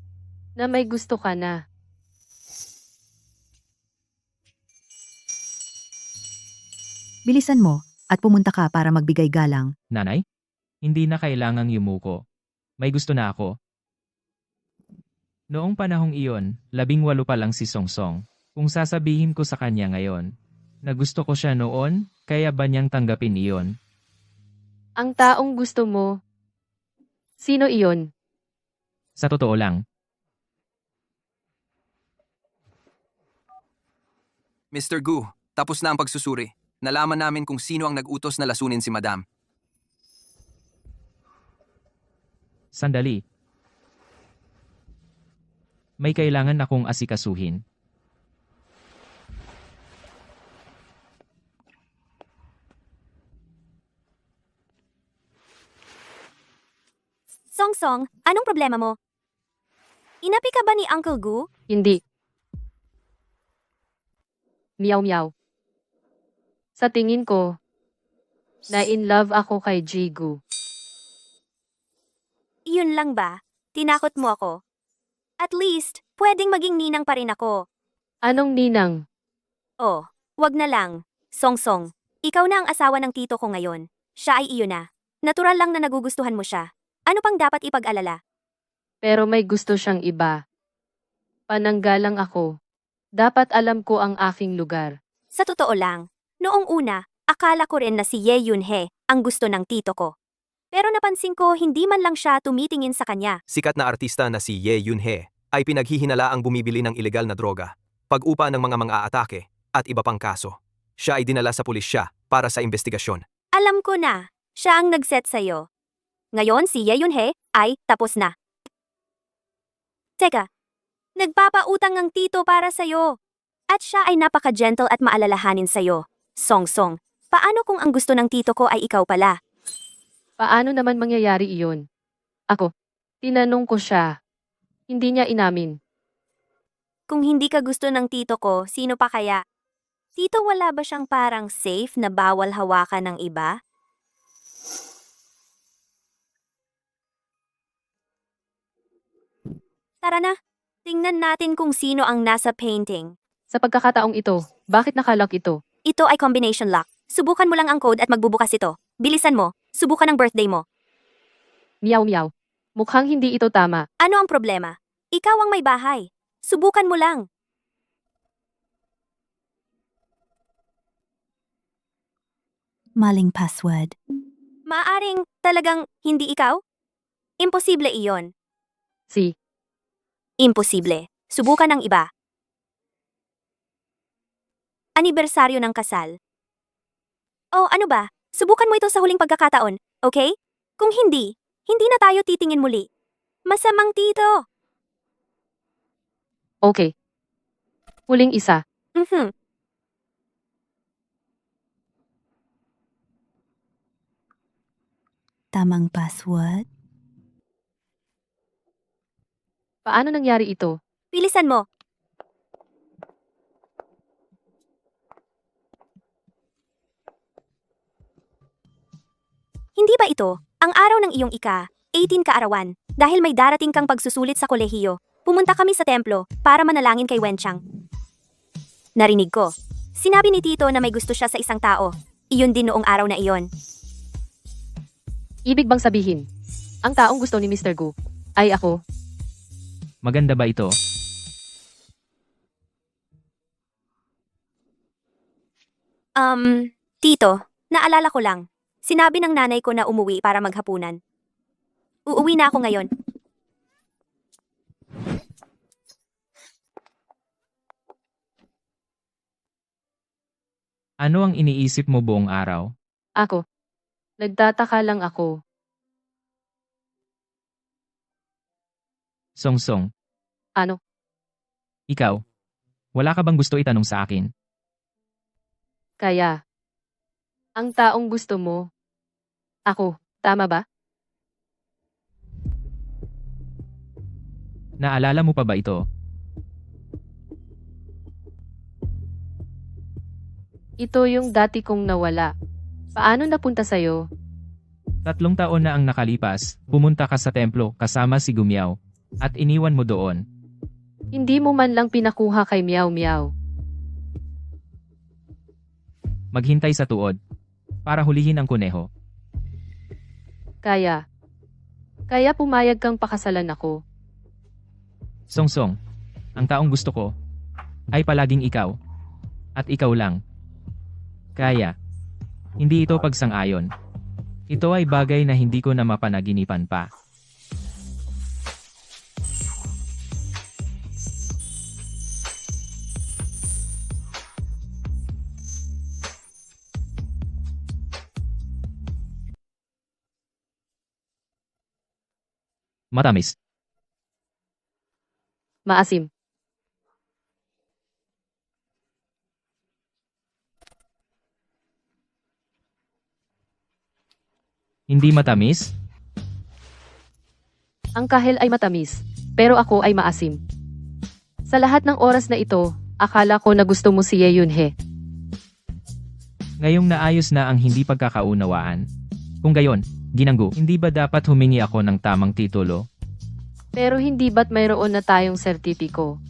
Speaker 2: na may gusto ka na.
Speaker 5: Bilisan mo at pumunta ka para magbigay galang.
Speaker 6: Nanay? Hindi na kailangang yumuko. May gusto na ako. Noong panahong iyon, 18 pa lang si Songsong. Kung sasabihin ko sa kanya ngayon, na gusto ko siya noon, kaya ba niyang tanggapin iyon?
Speaker 2: Ang taong gusto mo, sino iyon?
Speaker 6: Sa totoo lang,
Speaker 7: Mr. Gu, tapos na ang pagsusuri. Nalaman namin kung sino ang nag-utos na lasunin si Madam.
Speaker 6: sandali. May kailangan akong asikasuhin.
Speaker 1: Songsong, anong problema mo? Inapi ka ba ni Uncle Gu?
Speaker 2: Hindi. Meow Meow. Sa tingin ko, na in love ako kay Jigu.
Speaker 1: Yun lang ba? Tinakot mo ako. At least, pwedeng maging ninang pa rin ako.
Speaker 2: Anong ninang?
Speaker 1: Oh, wag na lang. Songsong, ikaw na ang asawa ng tito ko ngayon. Siya ay iyo na. Natural lang na nagugustuhan mo siya. Ano pang dapat ipag-alala?
Speaker 2: Pero may gusto siyang iba. Pananggalang ako. Dapat alam ko ang aking lugar.
Speaker 1: Sa totoo lang, noong una, akala ko rin na si Ye Yunhe ang gusto ng tito ko. Pero napansin ko hindi man lang siya tumitingin sa kanya.
Speaker 13: Sikat na artista na si Ye Yunhe ay pinaghihinalaang bumibili ng ilegal na droga, pag-upa ng mga atake, at iba pang kaso. Siya ay dinala sa pulisya para sa investigasyon.
Speaker 1: Alam ko na, siya ang nag-set sa'yo. Ngayon si Ye Yunhe ay tapos na. Teka, nagpapautang ang tito para sa'yo. At siya ay napaka-gentle at maalalahanin sa'yo. Songsong, paano kung ang gusto ng tito ko ay ikaw pala?
Speaker 2: Paano naman mangyayari iyon? Ako, tinanong ko siya. Hindi niya inamin.
Speaker 1: Kung hindi ka gusto ng tito ko, sino pa kaya? Tito, wala ba siyang parang safe na bawal hawakan ng iba? Tara na, tingnan natin kung sino ang nasa painting.
Speaker 2: Sa pagkakataong ito, bakit nakalock ito?
Speaker 1: Ito ay combination lock. Subukan mo lang ang code at magbubukas ito. Bilisan mo, subukan ang birthday mo.
Speaker 2: Meow Meow. Mukhang hindi ito tama.
Speaker 1: Ano ang problema? Ikaw ang may bahay. Subukan mo lang.
Speaker 5: Maling password.
Speaker 1: Maaring talagang hindi ikaw? Imposible iyon.
Speaker 2: Si.
Speaker 1: Imposible. Subukan ng iba. Anibersaryo ng kasal. Oh, ano ba? Subukan mo ito sa huling pagkakataon, okay? Kung hindi, hindi na tayo titingin muli. Masamang tito.
Speaker 2: Okay. Huling isa.
Speaker 5: Tamang password.
Speaker 2: Paano nangyari ito?
Speaker 1: Bilisan mo. Hindi ba ito, ang araw ng iyong 18 kaarawan, dahil may darating kang pagsusulit sa kolehiyo, pumunta kami sa templo para manalangin kay Wenchang. Narinig ko. Sinabi ni Tito na may gusto siya sa isang tao. Iyon din noong araw na iyon.
Speaker 2: Ibig bang sabihin, ang taong gusto ni Mr. Gu ay ako?
Speaker 6: Maganda ba ito?
Speaker 1: Tito, naalala ko lang. Sinabi ng nanay ko na umuwi para maghapunan. Uuwi na ako ngayon.
Speaker 6: Ano ang iniisip mo buong araw?
Speaker 2: Ako. Nagtataka lang ako.
Speaker 6: Songsong,
Speaker 2: Ano?
Speaker 6: ikaw. Wala ka bang gusto itanong sa akin?
Speaker 2: Kaya. Ang taong gusto mo. Ako. Tama ba?
Speaker 6: Naalala mo pa ba ito?
Speaker 2: Ito yung dati kong nawala. Paano napunta sa'yo?
Speaker 6: 3 taon na ang nakalipas, pumunta ka sa templo kasama si Gumiao. At iniwan mo doon.
Speaker 2: Hindi mo man lang pinakuha kay Meow Meow.
Speaker 6: Maghintay sa tuod. Para hulihin ang kuneho.
Speaker 2: Kaya. Kaya pumayag kang pakasalan ako.
Speaker 6: Songsong, ang taong gusto ko ay palaging ikaw. At ikaw lang. Kaya. Hindi ito pagsang-ayon. Ito ay bagay na hindi ko na mapanaginipan pa. Matamis.
Speaker 2: Maasim.
Speaker 6: Hindi matamis?
Speaker 2: Ang kahel ay matamis, pero ako ay maasim. Sa lahat ng oras na ito, akala ko na gusto mo si Ye Yunhe.
Speaker 6: Ngayong naayos na ang hindi pagkakaunawaan. Kung gayon, Ginanggu, hindi ba dapat humingi ako ng tamang titulo?
Speaker 2: Pero hindi ba't mayroon na tayong sertipiko?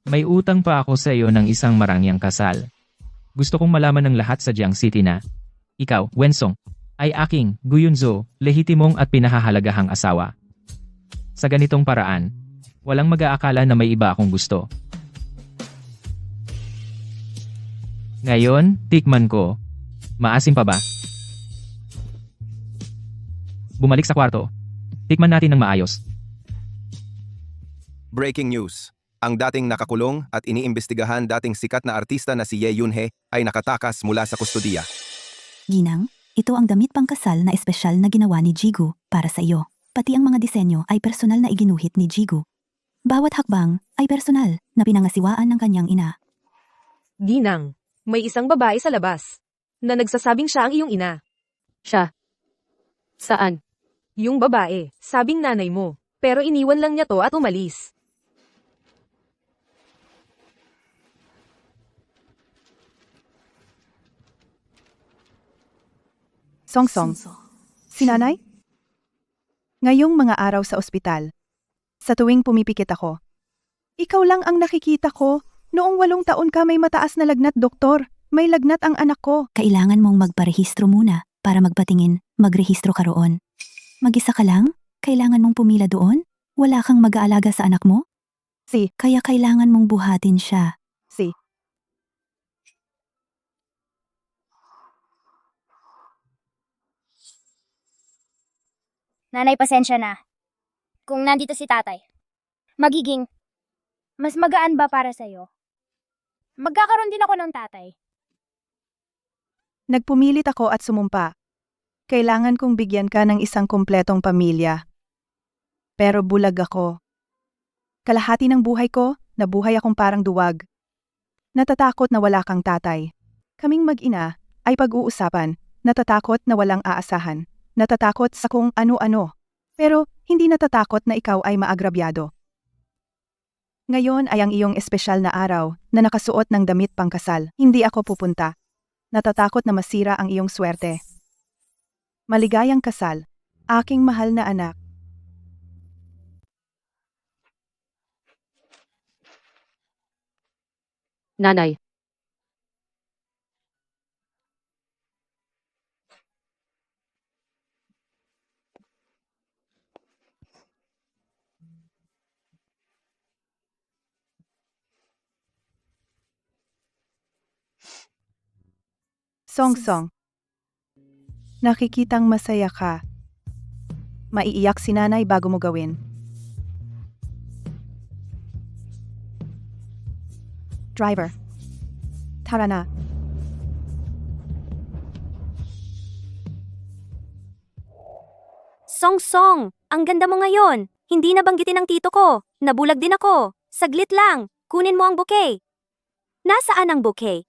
Speaker 6: May utang pa ako sa iyo ng isang marangyang kasal. Gusto kong malaman ng lahat sa Jiang City na ikaw, Wensong, ay aking Guyunzo, lehitimong at pinahahalagahang asawa. Sa ganitong paraan, walang mag-aakala na may iba akong gusto. Ngayon, tikman ko. Maasim pa ba? Bumalik sa kwarto. Tikman natin ng maayos.
Speaker 13: Breaking news. Ang dating nakakulong at iniimbestigahan dating sikat na artista na si Ye Yunhe ay nakatakas mula sa kustodiya.
Speaker 5: Ginang, ito ang damit pangkasal na espesyal na ginawa ni Jigu para sa iyo. Pati ang mga disenyo ay personal na iginuhit ni Jigu. Bawat hakbang ay personal na pinangasiwaan ng kanyang ina.
Speaker 8: Ginang, may isang babae sa labas na nagsasabing siya ang iyong ina.
Speaker 2: Siya? Saan?
Speaker 8: Yung babae, sabing nanay mo, pero iniwan lang niya to at umalis.
Speaker 4: Songsong. Si nanay? Ngayong mga araw sa ospital. Sa tuwing pumipikit ako. Ikaw lang ang nakikita ko. Noong 8 taon ka may mataas na lagnat, doktor. May lagnat ang anak ko.
Speaker 5: Kailangan mong magparehistro muna para magpatingin, magrehistro ka roon. Mag-isa ka lang? Kailangan mong pumila doon? Wala kang mag-aalaga sa anak mo? Kaya kailangan mong buhatin siya.
Speaker 14: Nanay, pasensya na. Kung nandito si tatay, magiging mas magaan ba para sa'yo? Magkakaroon din ako ng tatay.
Speaker 4: Nagpumilit ako at sumumpa. Kailangan kong bigyan ka ng isang kumpletong pamilya. Pero bulag ako. Kalahati ng buhay ko, nabuhay akong parang duwag. Natatakot na wala kang tatay. Kaming mag-ina ay pag-uusapan, natatakot na walang aasahan. Natatakot sa kung ano-ano. Pero hindi natatakot na ikaw ay maagrabyado. Ngayon ay ang iyong espesyal na araw na nakasuot ng damit pangkasal. Hindi ako pupunta. Natatakot na masira ang iyong swerte. Maligayang kasal, aking mahal na anak.
Speaker 2: Nanay.
Speaker 4: Songsong. Nakikitang masaya ka. Maiiyak si nanay bago mo gawin. Driver. Tara na.
Speaker 1: Song, ang ganda mo ngayon. Hindi nabanggitin ng tito ko. Nabulag din ako. Saglit lang. Kunin mo ang bouquet. Nasaan ang bouquet?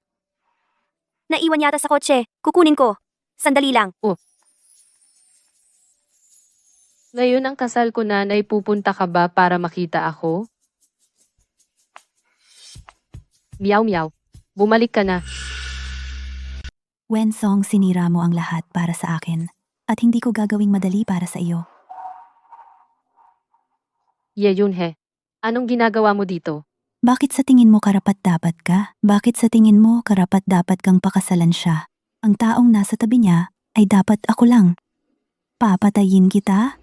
Speaker 1: Naiwan yata sa kotse. Kukunin ko. Sandali lang.
Speaker 2: Ngayon ang kasal ko, nanay, pupunta ka ba para makita ako? Meow meow. Bumalik ka na.
Speaker 5: Wensong, sinira mo ang lahat para sa akin. At hindi ko gagawing madali para sa iyo.
Speaker 2: Ye Yunhe, anong ginagawa mo dito?
Speaker 5: Bakit sa tingin mo karapat-dapat ka? Bakit sa tingin mo karapat-dapat kang pakasalan siya? Ang taong nasa tabi niya ay dapat ako lang. Papatayin kita?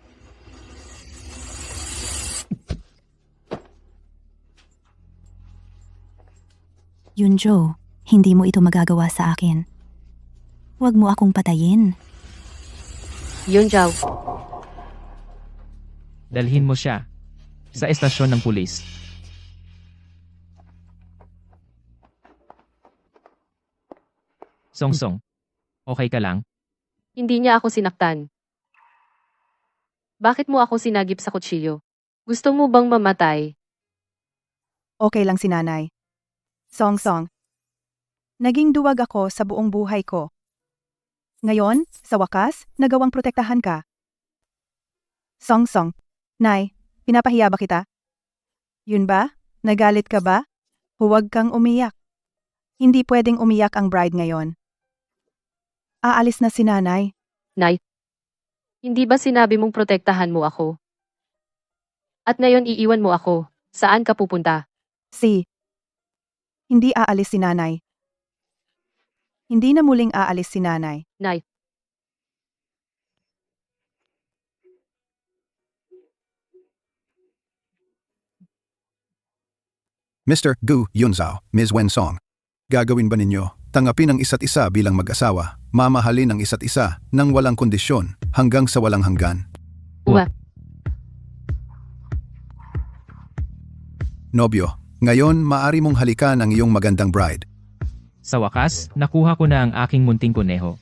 Speaker 5: Yunjo, hindi mo ito magagawa sa akin. Huwag mo akong patayin.
Speaker 2: Yunjao,
Speaker 6: Dalhin mo siya sa estasyon ng pulis. Song, okay ka lang?
Speaker 2: hindi niya ako sinaktan. Bakit mo ako sinagip sa kutsilyo? Gusto mo bang mamatay?
Speaker 4: Okay lang si nanay. Song. Naging duwag ako sa buong buhay ko. Ngayon, sa wakas, nagawang protektahan ka. Song. Nay, pinapahiya ba kita? Yun ba? Nagalit ka ba? Huwag kang umiyak. Hindi pwedeng umiyak ang bride ngayon. Aalis na si nanay.
Speaker 2: Nay, hindi ba sinabi mong protektahan mo ako? At ngayon iiwan mo ako. Saan ka pupunta?
Speaker 4: Hindi aalis si nanay. Hindi na muling aalis si nanay.
Speaker 2: Nay,
Speaker 12: Mr. Gu Yunzao, Ms. Wensong. Gagawin ba ninyo? Tanggapin ang isa't isa bilang mag-asawa, mamahalin ang isa't isa nang walang kondisyon hanggang sa walang hanggan.
Speaker 2: Uwa.
Speaker 12: Nobyo, ngayon maari mong halikan ang iyong magandang bride.
Speaker 6: Sa wakas, nakuha ko na ang aking munting kuneho.